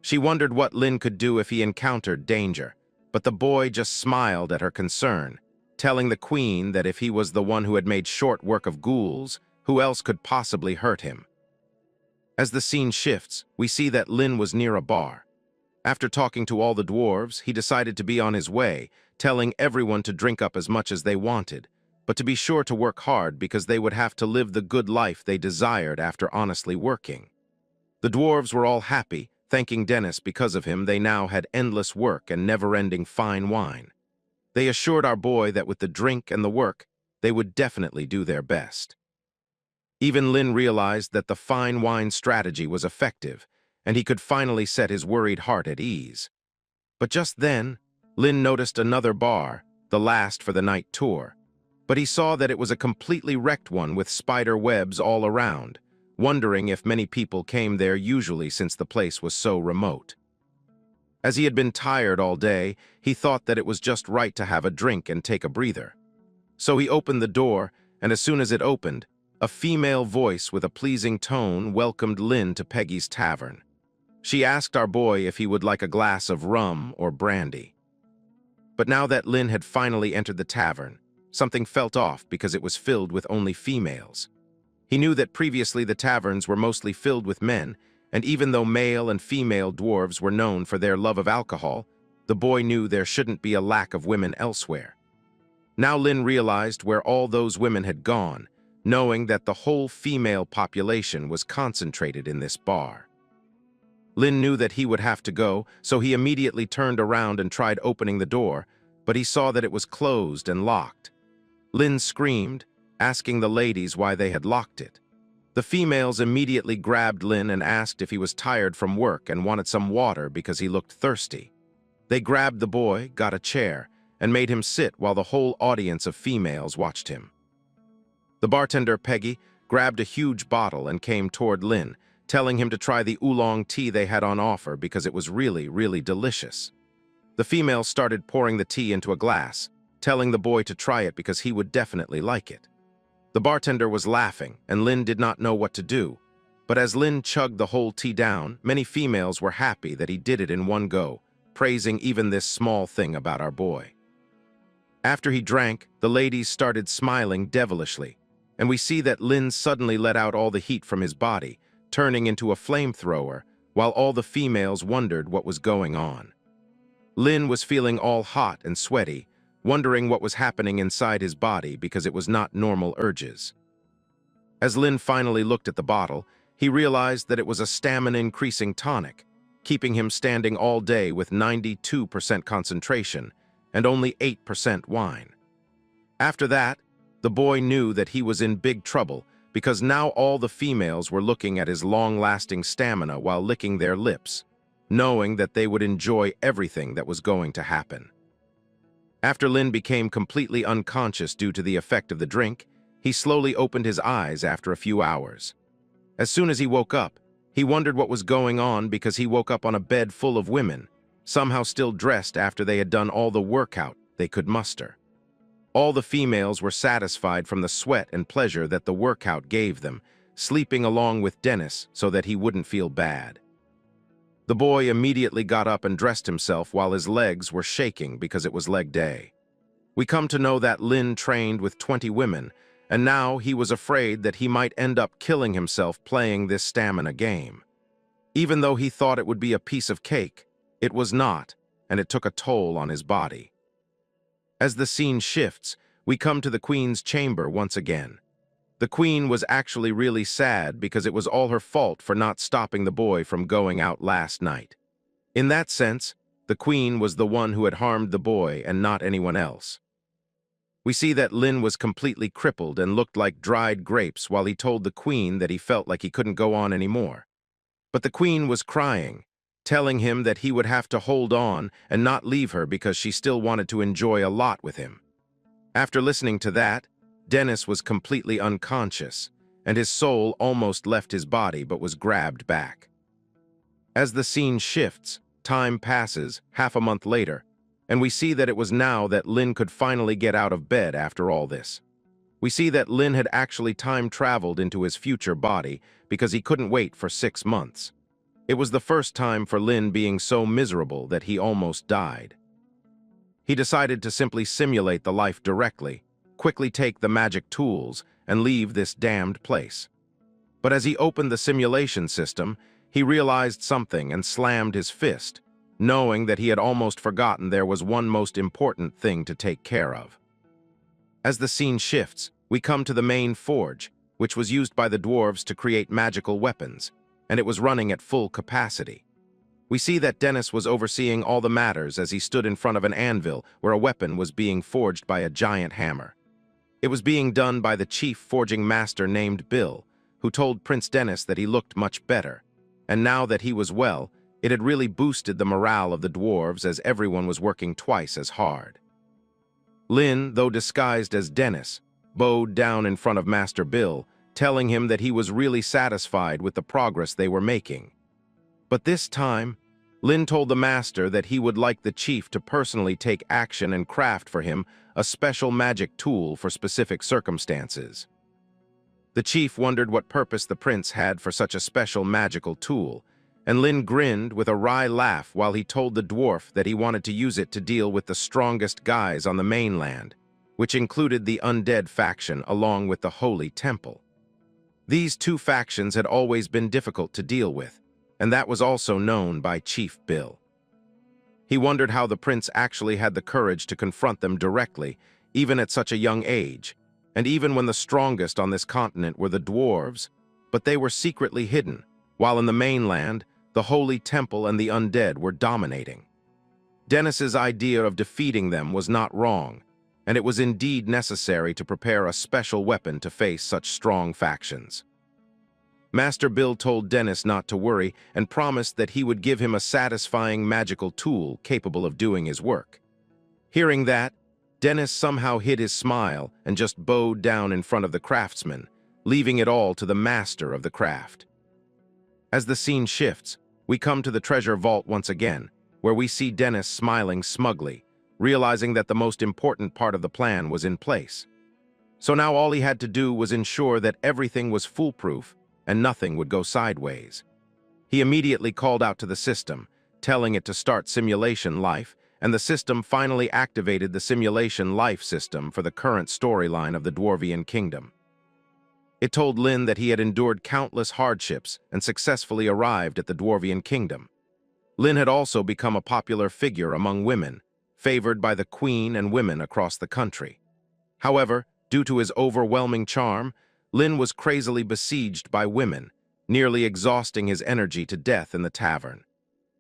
She wondered what Lin could do if he encountered danger, but the boy just smiled at her concern, telling the queen that if he was the one who had made short work of ghouls, who else could possibly hurt him? As the scene shifts, we see that Lin was near a bar. After talking to all the dwarves, he decided to be on his way, telling everyone to drink up as much as they wanted, but to be sure to work hard because they would have to live the good life they desired after honestly working. The dwarves were all happy, thanking Dennis because of him they now had endless work and never-ending fine wine. They assured our boy that with the drink and the work, they would definitely do their best. Even Lin realized that the fine wine strategy was effective, and he could finally set his worried heart at ease. But just then, Lin noticed another bar, the last for the night tour. But he saw that it was a completely wrecked one with spider webs all around, wondering if many people came there usually since the place was so remote. As he had been tired all day, he thought that it was just right to have a drink and take a breather. So he opened the door, and as soon as it opened, a female voice with a pleasing tone welcomed Lin to Peggy's tavern. She asked our boy if he would like a glass of rum or brandy. But now that Lin had finally entered the tavern, something felt off because it was filled with only females. He knew that previously the taverns were mostly filled with men, and even though male and female dwarves were known for their love of alcohol, the boy knew there shouldn't be a lack of women elsewhere. Now Lin realized where all those women had gone, knowing that the whole female population was concentrated in this bar. Lin knew that he would have to go, so he immediately turned around and tried opening the door, but he saw that it was closed and locked. Lin screamed, asking the ladies why they had locked it. The females immediately grabbed Lin and asked if he was tired from work and wanted some water because he looked thirsty. They grabbed the boy, got a chair, and made him sit while the whole audience of females watched him. The bartender, Peggy, grabbed a huge bottle and came toward Lin, telling him to try the oolong tea they had on offer because it was really, really delicious. The females started pouring the tea into a glass, telling the boy to try it because he would definitely like it. The bartender was laughing, and Lin did not know what to do. But as Lin chugged the whole tea down, many females were happy that he did it in one go, praising even this small thing about our boy. After he drank, the ladies started smiling devilishly, and we see that Lin suddenly let out all the heat from his body, turning into a flamethrower, while all the females wondered what was going on. Lin was feeling all hot and sweaty, wondering what was happening inside his body because it was not normal urges. As Lin finally looked at the bottle, he realized that it was a stamina-increasing tonic, keeping him standing all day with 92% concentration and only 8% wine. After that, the boy knew that he was in big trouble because now all the females were looking at his long-lasting stamina while licking their lips, knowing that they would enjoy everything that was going to happen. After Lin became completely unconscious due to the effect of the drink, he slowly opened his eyes after a few hours. As soon as he woke up, he wondered what was going on because he woke up on a bed full of women, somehow still dressed after they had done all the workout they could muster. All the females were satisfied from the sweat and pleasure that the workout gave them, sleeping along with Dennis so that he wouldn't feel bad. The boy immediately got up and dressed himself while his legs were shaking because it was leg day. We come to know that Lin trained with 20 women, and now he was afraid that he might end up killing himself playing this stamina game. Even though he thought it would be a piece of cake, it was not, and it took a toll on his body. As the scene shifts, we come to the Queen's chamber once again. The Queen was actually really sad because it was all her fault for not stopping the boy from going out last night. In that sense, the Queen was the one who had harmed the boy and not anyone else. We see that Lin was completely crippled and looked like dried grapes while he told the Queen that he felt like he couldn't go on anymore. But the Queen was crying, telling him that he would have to hold on and not leave her because she still wanted to enjoy a lot with him. After listening to that, Dennis was completely unconscious, and his soul almost left his body but was grabbed back. As the scene shifts, time passes, half a month later, and we see that it was now that Lin could finally get out of bed after all this. We see that Lin had actually time-traveled into his future body because he couldn't wait for 6 months. It was the first time for Lin being so miserable that he almost died. He decided to simply simulate the life directly, quickly take the magic tools, and leave this damned place. But as he opened the simulation system, he realized something and slammed his fist, knowing that he had almost forgotten there was one most important thing to take care of. As the scene shifts, we come to the main forge, which was used by the dwarves to create magical weapons, and it was running at full capacity. We see that Dennis was overseeing all the matters as he stood in front of an anvil where a weapon was being forged by a giant hammer. It was being done by the chief forging master named Bill, who told Prince Dennis that he looked much better, and now that he was well, it had really boosted the morale of the dwarves as everyone was working twice as hard. Lin, though disguised as Dennis, bowed down in front of Master Bill, telling him that he was really satisfied with the progress they were making. But this time, Lin told the master that he would like the chief to personally take action and craft for him a special magic tool for specific circumstances. The chief wondered what purpose the prince had for such a special magical tool, and Lin grinned with a wry laugh while he told the dwarf that he wanted to use it to deal with the strongest guys on the mainland, which included the undead faction along with the Holy Temple. These two factions had always been difficult to deal with, and that was also known by Chief Bill. He wondered how the prince actually had the courage to confront them directly, even at such a young age, and even when the strongest on this continent were the dwarves, but they were secretly hidden, while in the mainland, the Holy Temple and the undead were dominating. Dennis's idea of defeating them was not wrong, and it was indeed necessary to prepare a special weapon to face such strong factions. Master Bill told Dennis not to worry and promised that he would give him a satisfying magical tool capable of doing his work. Hearing that, Dennis somehow hid his smile and just bowed down in front of the craftsman, leaving it all to the master of the craft. As the scene shifts, we come to the treasure vault once again, where we see Dennis smiling smugly, realizing that the most important part of the plan was in place. So now all he had to do was ensure that everything was foolproof and nothing would go sideways. He immediately called out to the system, telling it to start simulation life, and the system finally activated the simulation life system for the current storyline of the Dwarvian Kingdom. It told Lin that he had endured countless hardships and successfully arrived at the Dwarvian Kingdom. Lin had also become a popular figure among women, favored by the queen and women across the country. However, due to his overwhelming charm, Lin was crazily besieged by women, nearly exhausting his energy to death in the tavern.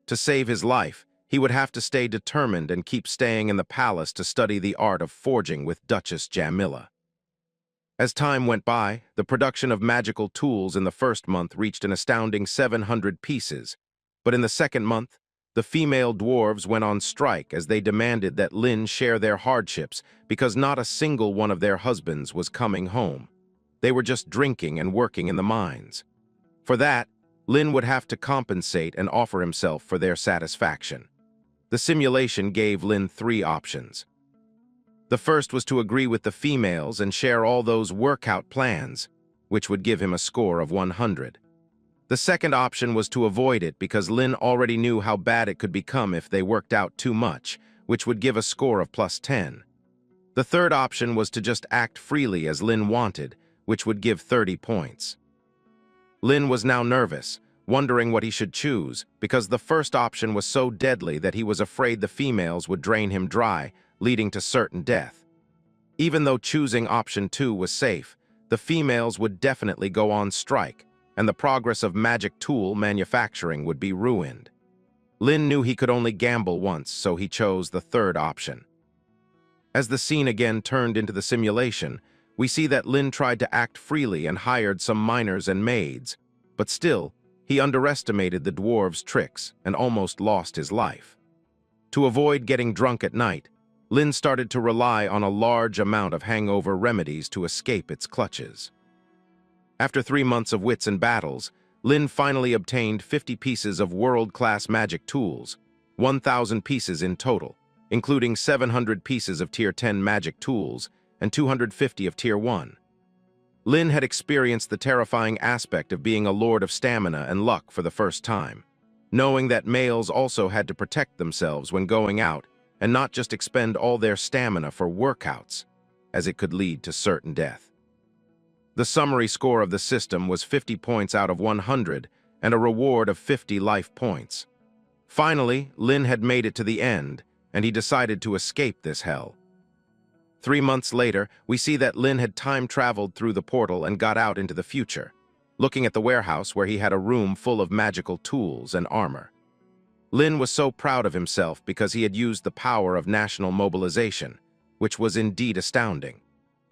To save his life, he would have to stay determined and keep staying in the palace to study the art of forging with Duchess Jamila. As time went by, the production of magical tools in the first month reached an astounding 700 pieces, but in the second month, the female dwarves went on strike as they demanded that Lin share their hardships because not a single one of their husbands was coming home. They were just drinking and working in the mines. For that, Lin would have to compensate and offer himself for their satisfaction. The simulation gave Lin 3 options. The first was to agree with the females and share all those workout plans, which would give him a score of 100. The second option was to avoid it because Lin already knew how bad it could become if they worked out too much, which would give a score of +10. The third option was to just act freely as Lin wanted, which would give 30 points. Lin was now nervous, wondering what he should choose, because the first option was so deadly that he was afraid the females would drain him dry, leading to certain death. Even though choosing option 2 was safe, the females would definitely go on strike, and the progress of magic tool manufacturing would be ruined. Lin knew he could only gamble once, so he chose the third option. As the scene again turned into the simulation, we see that Lin tried to act freely and hired some miners and maids, but still, he underestimated the dwarves' tricks and almost lost his life. To avoid getting drunk at night, Lin started to rely on a large amount of hangover remedies to escape its clutches. After 3 months of wits and battles, Lin finally obtained 50 pieces of world-class magic tools, 1,000 pieces in total, including 700 pieces of Tier 10 magic tools and 250 of Tier 1. Lin had experienced the terrifying aspect of being a lord of stamina and luck for the first time, knowing that males also had to protect themselves when going out and not just expend all their stamina for workouts, as it could lead to certain death. The summary score of the system was 50 points out of 100 and a reward of 50 life points. Finally, Lin had made it to the end, and he decided to escape this hell. 3 months later, we see that Lin had time-traveled through the portal and got out into the future, looking at the warehouse where he had a room full of magical tools and armor. Lin was so proud of himself because he had used the power of national mobilization, which was indeed astounding.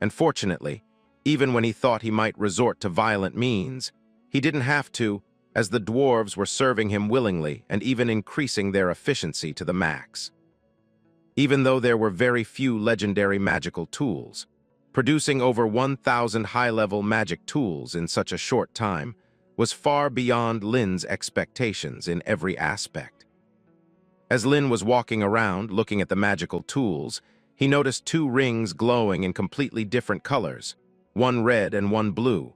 And fortunately, Even when he thought he might resort to violent means, he didn't have to, as the dwarves were serving him willingly and even increasing their efficiency to the max. Even though there were very few legendary magical tools, producing over 1,000 high-level magic tools in such a short time was far beyond Lin's expectations in every aspect. As Lin was walking around looking at the magical tools, he noticed 2 rings glowing in completely different colors, one red and one blue.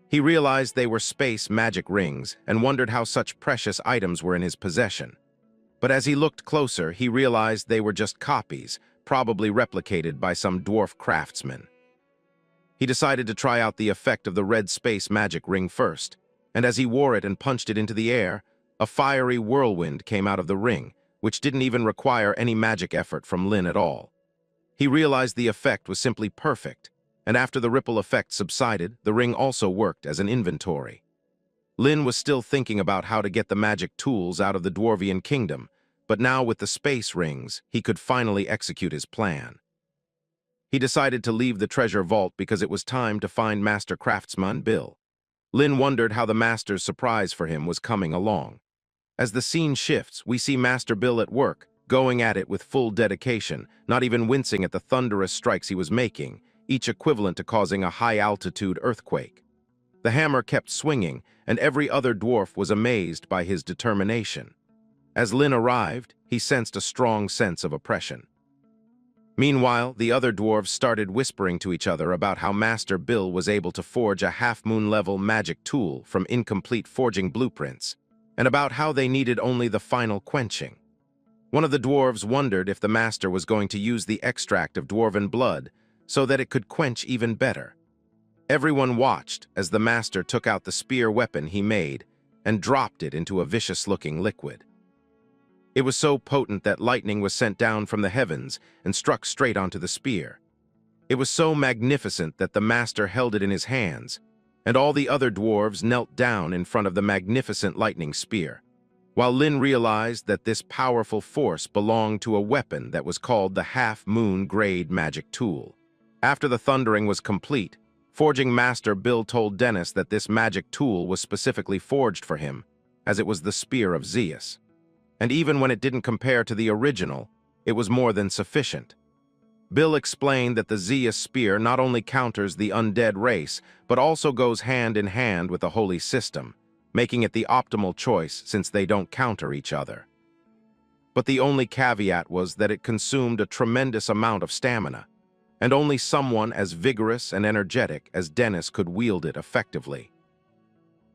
He realized they were space magic rings and wondered how such precious items were in his possession. But as he looked closer, he realized they were just copies, probably replicated by some dwarf craftsman. He decided to try out the effect of the red space magic ring first, and as he wore it and punched it into the air, a fiery whirlwind came out of the ring, which didn't even require any magic effort from Lin at all. He realized the effect was simply perfect, and after the ripple effect subsided, the ring also worked as an inventory. Lin was still thinking about how to get the magic tools out of the Dwarvian kingdom, but now with the space rings, he could finally execute his plan. He decided to leave the treasure vault because it was time to find Master Craftsman Bill. Lin wondered how the Master's surprise for him was coming along. As the scene shifts, we see Master Bill at work, going at it with full dedication, not even wincing at the thunderous strikes he was making, each equivalent to causing a high-altitude earthquake. The hammer kept swinging, and every other dwarf was amazed by his determination. As Lin arrived, he sensed a strong sense of oppression. Meanwhile, the other dwarves started whispering to each other about how Master Bill was able to forge a half-moon-level magic tool from incomplete forging blueprints, and about how they needed only the final quenching. One of the dwarves wondered if the Master was going to use the extract of dwarven blood so that it could quench even better. Everyone watched as the Master took out the spear weapon he made and dropped it into a vicious-looking liquid. It was so potent that lightning was sent down from the heavens and struck straight onto the spear. It was so magnificent that the Master held it in his hands, and all the other dwarves knelt down in front of the magnificent lightning spear, while Lin realized that this powerful force belonged to a weapon that was called the Half-Moon Grade Magic Tool. After the thundering was complete, Forging Master Bill told Dennis that this magic tool was specifically forged for him, as it was the Spear of Zeus. And even when it didn't compare to the original, it was more than sufficient. Bill explained that the Zeus spear not only counters the undead race, but also goes hand in hand with the holy system, making it the optimal choice since they don't counter each other. But the only caveat was that it consumed a tremendous amount of stamina, and only someone as vigorous and energetic as Dennis could wield it effectively.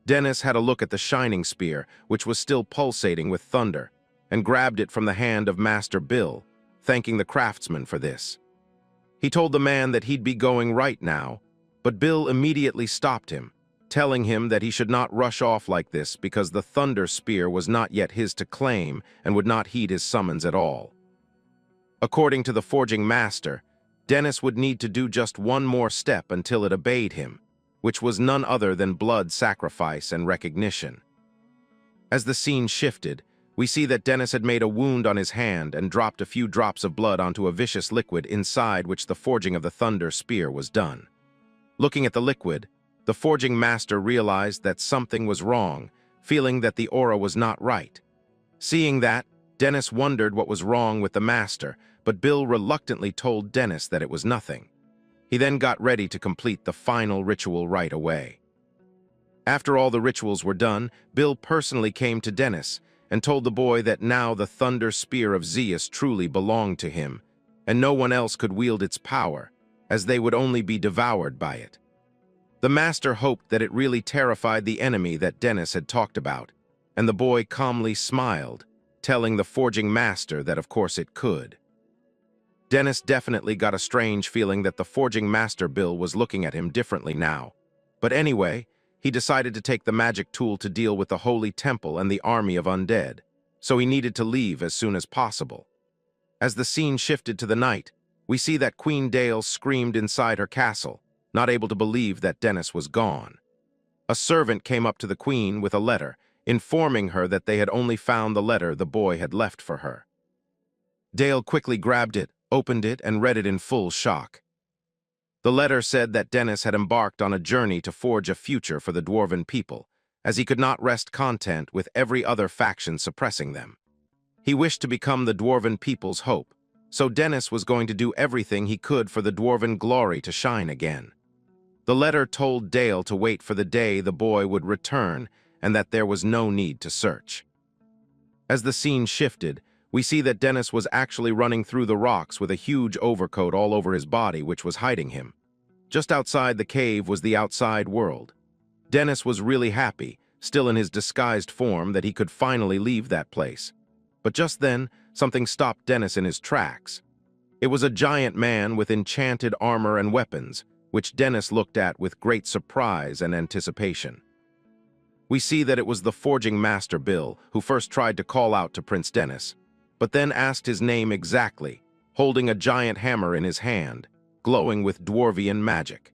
Dennis had a look at the shining spear, which was still pulsating with thunder, and grabbed it from the hand of Master Bill, thanking the craftsman for this. He told the man that he'd be going right now, but Bill immediately stopped him, telling him that he should not rush off like this because the thunder spear was not yet his to claim and would not heed his summons at all. According to the forging master, Dennis would need to do just one more step until it obeyed him, which was none other than blood sacrifice and recognition. As the scene shifted, we see that Dennis had made a wound on his hand and dropped a few drops of blood onto a vicious liquid inside which the forging of the thunder spear was done. Looking at the liquid, the forging master realized that something was wrong, feeling that the aura was not right. Seeing that, Dennis wondered what was wrong with the master, but Bill reluctantly told Dennis that it was nothing. He then got ready to complete the final ritual right away. After all the rituals were done, Bill personally came to Dennis and told the boy that now the thunder spear of Zeus truly belonged to him, and no one else could wield its power, as they would only be devoured by it. The master hoped that it really terrified the enemy that Dennis had talked about, and the boy calmly smiled, telling the forging master that of course it could. Dennis definitely got a strange feeling that the forging master Bill was looking at him differently now. But anyway, he decided to take the magic tool to deal with the holy temple and the army of undead, so he needed to leave as soon as possible. As the scene shifted to the night, we see that Queen Dale screamed inside her castle, not able to believe that Dennis was gone. A servant came up to the queen with a letter, informing her that they had only found the letter the boy had left for her. Dale quickly grabbed it, opened it, and read it in full shock. The letter said that Dennis had embarked on a journey to forge a future for the dwarven people, as he could not rest content with every other faction suppressing them. He wished to become the dwarven people's hope, so Dennis was going to do everything he could for the dwarven glory to shine again. The letter told Dale to wait for the day the boy would return and that there was no need to search. As the scene shifted, we see that Dennis was actually running through the rocks with a huge overcoat all over his body which was hiding him. Just outside the cave was the outside world. Dennis was really happy, still in his disguised form, that he could finally leave that place. But just then, something stopped Dennis in his tracks. It was a giant man with enchanted armor and weapons, which Dennis looked at with great surprise and anticipation. We see that it was the forging master Bill, who first tried to call out to Prince Dennis, but then asked his name exactly, holding a giant hammer in his hand, glowing with dwarvian magic.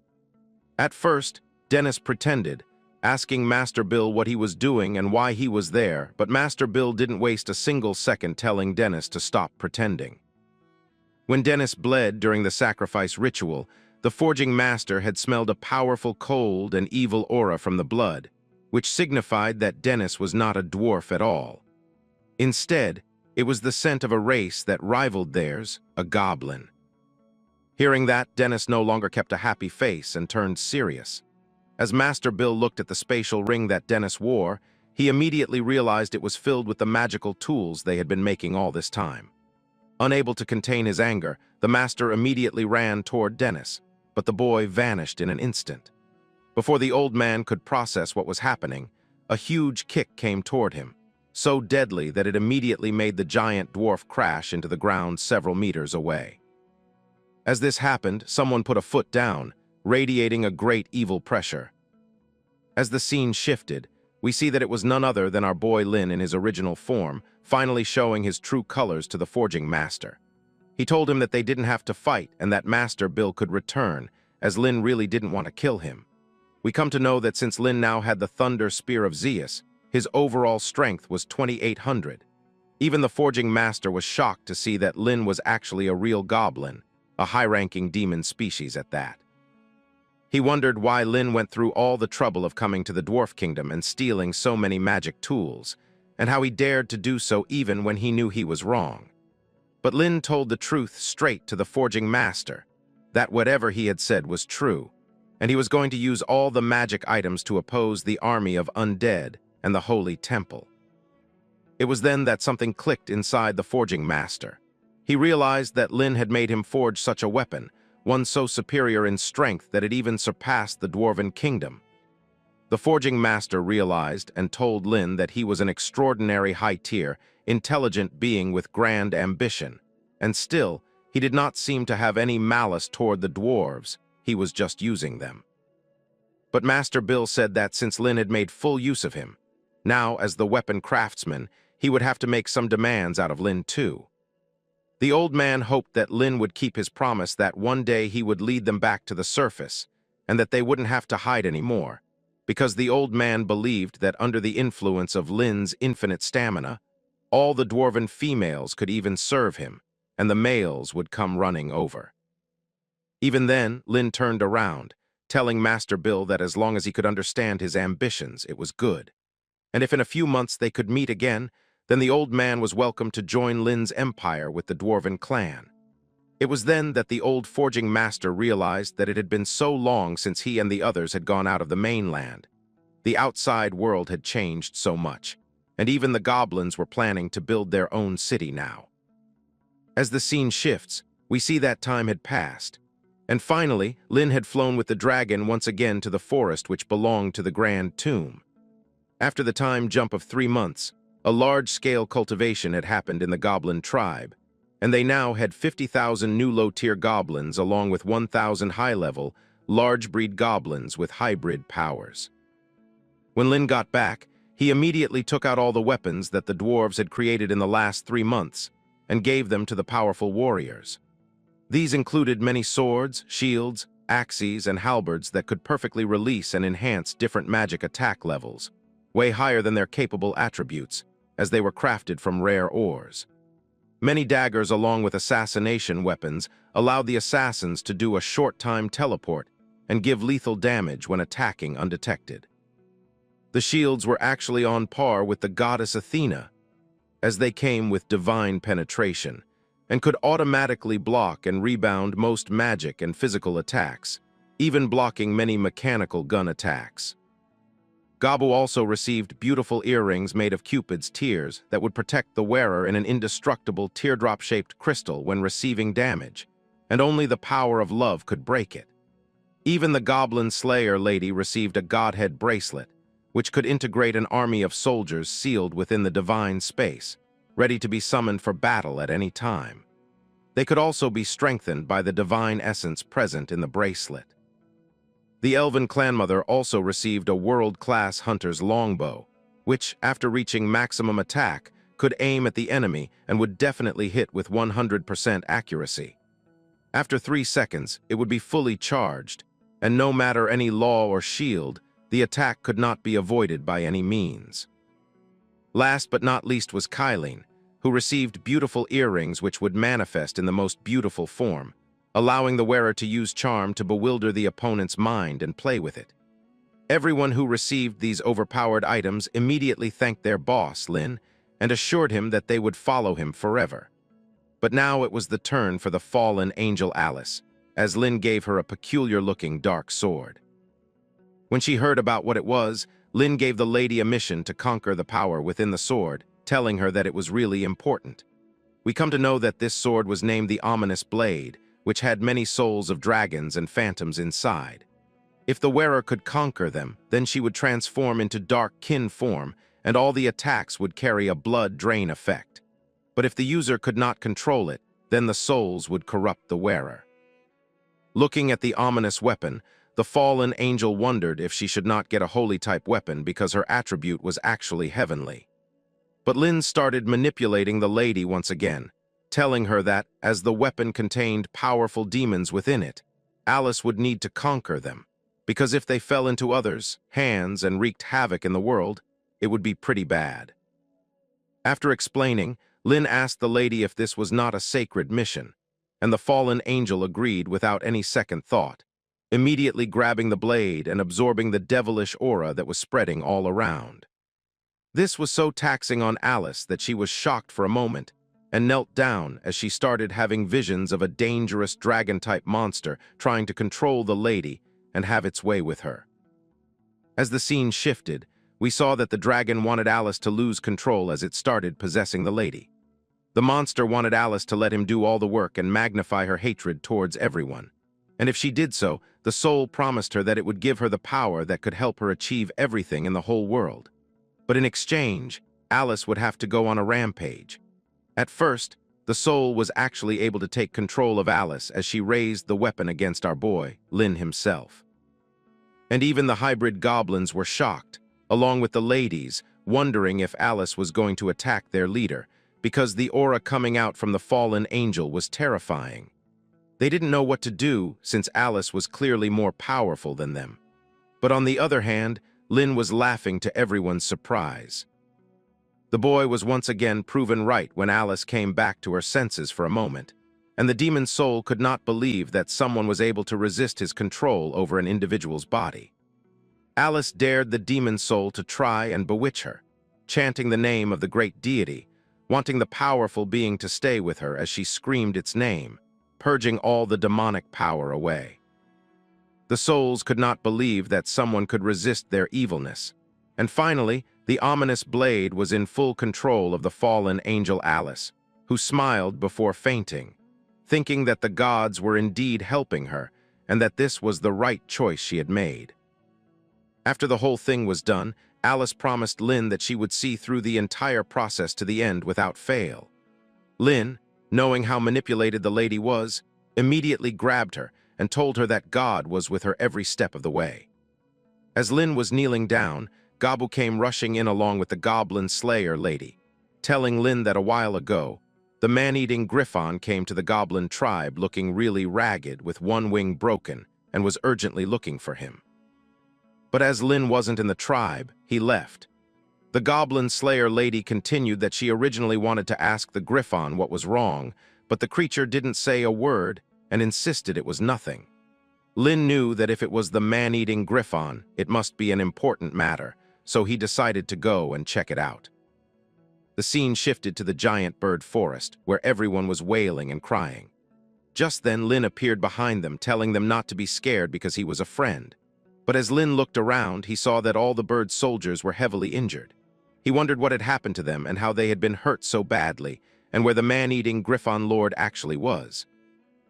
At first, Dennis pretended, asking Master Bill what he was doing and why he was there, but Master Bill didn't waste a single second telling Dennis to stop pretending. When Dennis bled during the sacrifice ritual, the forging master had smelled a powerful cold and evil aura from the blood, which signified that Dennis was not a dwarf at all. Instead, it was the scent of a race that rivaled theirs, a goblin. Hearing that, Dennis no longer kept a happy face and turned serious. As Master Bill looked at the spatial ring that Dennis wore, he immediately realized it was filled with the magical tools they had been making all this time. Unable to contain his anger, the master immediately ran toward Dennis, but the boy vanished in an instant. Before the old man could process what was happening, a huge kick came toward him, so deadly that it immediately made the giant dwarf crash into the ground several meters away. As this happened, someone put a foot down, radiating a great evil pressure. As the scene shifted, we see that it was none other than our boy Lin in his original form, finally showing his true colors to the forging master. He told him that they didn't have to fight and that Master Bill could return, as Lin really didn't want to kill him. We come to know that since Lin now had the Thunder Spear of Zeus, his overall strength was 2,800. Even the forging master was shocked to see that Lin was actually a real goblin, a high-ranking demon species at that. He wondered why Lin went through all the trouble of coming to the Dwarf Kingdom and stealing so many magic tools, and how he dared to do so even when he knew he was wrong. But Lin told the truth straight to the forging master, that whatever he had said was true, and he was going to use all the magic items to oppose the army of undead and the Holy Temple. It was then that something clicked inside the forging master. He realized that Lin had made him forge such a weapon, one so superior in strength that it even surpassed the Dwarven Kingdom. The forging master realized and told Lin that he was an extraordinary high-tier, intelligent being with grand ambition, and still, he did not seem to have any malice toward the dwarves. He was just using them. But Master Bill said that since Lin had made full use of him, now, as the weapon craftsman, he would have to make some demands out of Lin too. The old man hoped that Lin would keep his promise that one day he would lead them back to the surface, and that they wouldn't have to hide anymore, because the old man believed that under the influence of Lin's infinite stamina, all the dwarven females could even serve him, and the males would come running over. Even then, Lin turned around, telling Master Bill that as long as he could understand his ambitions, it was good. And if in a few months they could meet again, then the old man was welcome to join Lin's empire with the dwarven clan. It was then that the old forging master realized that it had been so long since he and the others had gone out of the mainland. The outside world had changed so much, and even the goblins were planning to build their own city now. As the scene shifts, we see that time had passed, and finally, Lin had flown with the dragon once again to the forest which belonged to the Grand Tomb. After the time jump of 3 months, a large-scale cultivation had happened in the goblin tribe, and they now had 50,000 new low-tier goblins along with 1,000 high-level, large-breed goblins with hybrid powers. When Lin got back, he immediately took out all the weapons that the dwarves had created in the last 3 months and gave them to the powerful warriors. These included many swords, shields, axes, and halberds that could perfectly release and enhance different magic attack levels, way higher than their capable attributes, as they were crafted from rare ores. Many daggers along with assassination weapons allowed the assassins to do a short-time teleport and give lethal damage when attacking undetected. The shields were actually on par with the goddess Athena, as they came with divine penetration and could automatically block and rebound most magic and physical attacks, even blocking many mechanical gun attacks. Gabu also received beautiful earrings made of Cupid's tears that would protect the wearer in an indestructible teardrop-shaped crystal when receiving damage, and only the power of love could break it. Even the Goblin Slayer lady received a Godhead bracelet, which could integrate an army of soldiers sealed within the divine space, ready to be summoned for battle at any time. They could also be strengthened by the divine essence present in the bracelet. The Elven clanmother also received a world-class hunter's longbow, which, after reaching maximum attack, could aim at the enemy and would definitely hit with 100% accuracy. After 3 seconds, it would be fully charged, and no matter any law or shield, the attack could not be avoided by any means. Last but not least was Kylene, who received beautiful earrings which would manifest in the most beautiful form, allowing the wearer to use charm to bewilder the opponent's mind and play with it. Everyone who received these overpowered items immediately thanked their boss, Lin, and assured him that they would follow him forever. But now it was the turn for the fallen angel Alice, as Lin gave her a peculiar-looking dark sword. When she heard about what it was, Lin gave the lady a mission to conquer the power within the sword, telling her that it was really important. We come to know that this sword was named the Ominous Blade, which had many souls of dragons and phantoms inside. If the wearer could conquer them, then she would transform into dark kin form, and all the attacks would carry a blood drain effect. But if the user could not control it, then the souls would corrupt the wearer. Looking at the ominous weapon, the fallen angel wondered if she should not get a holy-type weapon because her attribute was actually heavenly. But Lin started manipulating the lady once again, telling her that, as the weapon contained powerful demons within it, Alice would need to conquer them, because if they fell into others' hands and wreaked havoc in the world, it would be pretty bad. After explaining, Lin asked the lady if this was not a sacred mission, and the fallen angel agreed without any second thought, immediately grabbing the blade and absorbing the devilish aura that was spreading all around. This was so taxing on Alice that she was shocked for a moment and knelt down as she started having visions of a dangerous dragon-type monster trying to control the lady and have its way with her. As the scene shifted, we saw that the dragon wanted Alice to lose control as it started possessing the lady. The monster wanted Alice to let him do all the work and magnify her hatred towards everyone. And if she did so, the soul promised her that it would give her the power that could help her achieve everything in the whole world. But in exchange, Alice would have to go on a rampage. At first, the soul was actually able to take control of Alice as she raised the weapon against our boy, Lin himself. And even the hybrid goblins were shocked, along with the ladies, wondering if Alice was going to attack their leader, because the aura coming out from the fallen angel was terrifying. They didn't know what to do since Alice was clearly more powerful than them. But on the other hand, Lin was laughing to everyone's surprise. The boy was once again proven right when Alice came back to her senses for a moment, and the demon soul could not believe that someone was able to resist his control over an individual's body. Alice dared the demon soul to try and bewitch her, chanting the name of the great deity, wanting the powerful being to stay with her as she screamed its name, purging all the demonic power away. The souls could not believe that someone could resist their evilness, and finally, the ominous blade was in full control of the fallen angel Alice, who smiled before fainting, thinking that the gods were indeed helping her and that this was the right choice she had made. After the whole thing was done, Alice promised Lin that she would see through the entire process to the end without fail. Lin, knowing how manipulated the lady was, immediately grabbed her and told her that God was with her every step of the way. As Lin was kneeling down, Gabu came rushing in along with the Goblin Slayer lady, telling Lin that a while ago, the man-eating Griffon came to the Goblin tribe looking really ragged with one wing broken and was urgently looking for him. But as Lin wasn't in the tribe, he left. The Goblin Slayer lady continued that she originally wanted to ask the Griffon what was wrong, but the creature didn't say a word and insisted it was nothing. Lin knew that if it was the man-eating Griffon, it must be an important matter, so he decided to go and check it out. The scene shifted to the giant bird forest, where everyone was wailing and crying. Just then, Lin appeared behind them, telling them not to be scared because he was a friend. But as Lin looked around, he saw that all the bird soldiers were heavily injured. He wondered what had happened to them and how they had been hurt so badly, and where the man-eating Griffon Lord actually was.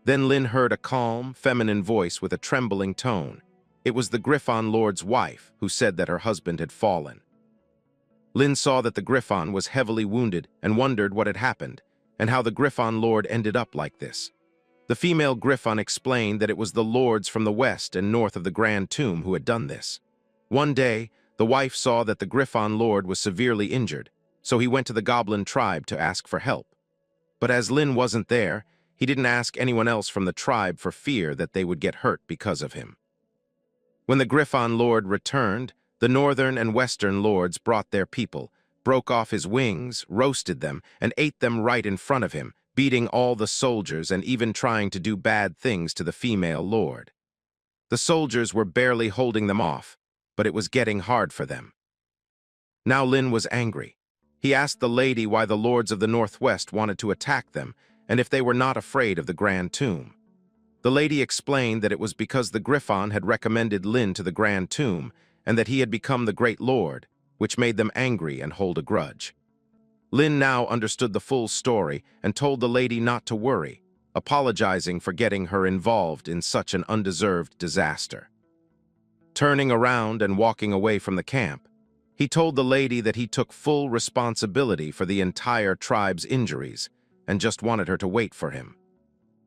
Then Lin heard a calm, feminine voice with a trembling tone. It was the Griffon Lord's wife, who said that her husband had fallen. Lin saw that the Griffon was heavily wounded and wondered what had happened, and how the Griffon Lord ended up like this. The female Griffon explained that it was the lords from the west and north of the Grand Tomb who had done this. One day, the wife saw that the Griffon Lord was severely injured, so he went to the Goblin tribe to ask for help. But as Lin wasn't there, he didn't ask anyone else from the tribe for fear that they would get hurt because of him. When the Griffon Lord returned, the northern and western lords brought their people, broke off his wings, roasted them, and ate them right in front of him, beating all the soldiers and even trying to do bad things to the female lord. The soldiers were barely holding them off, but it was getting hard for them. Now Lin was angry. He asked the lady why the lords of the Northwest wanted to attack them, and if they were not afraid of the Grand Tomb. The lady explained that it was because the Griffon had recommended Lin to the Grand Tomb, and that he had become the Great Lord, which made them angry and hold a grudge. Lin now understood the full story and told the lady not to worry, apologizing for getting her involved in such an undeserved disaster. Turning around and walking away from the camp, he told the lady that he took full responsibility for the entire tribe's injuries and just wanted her to wait for him.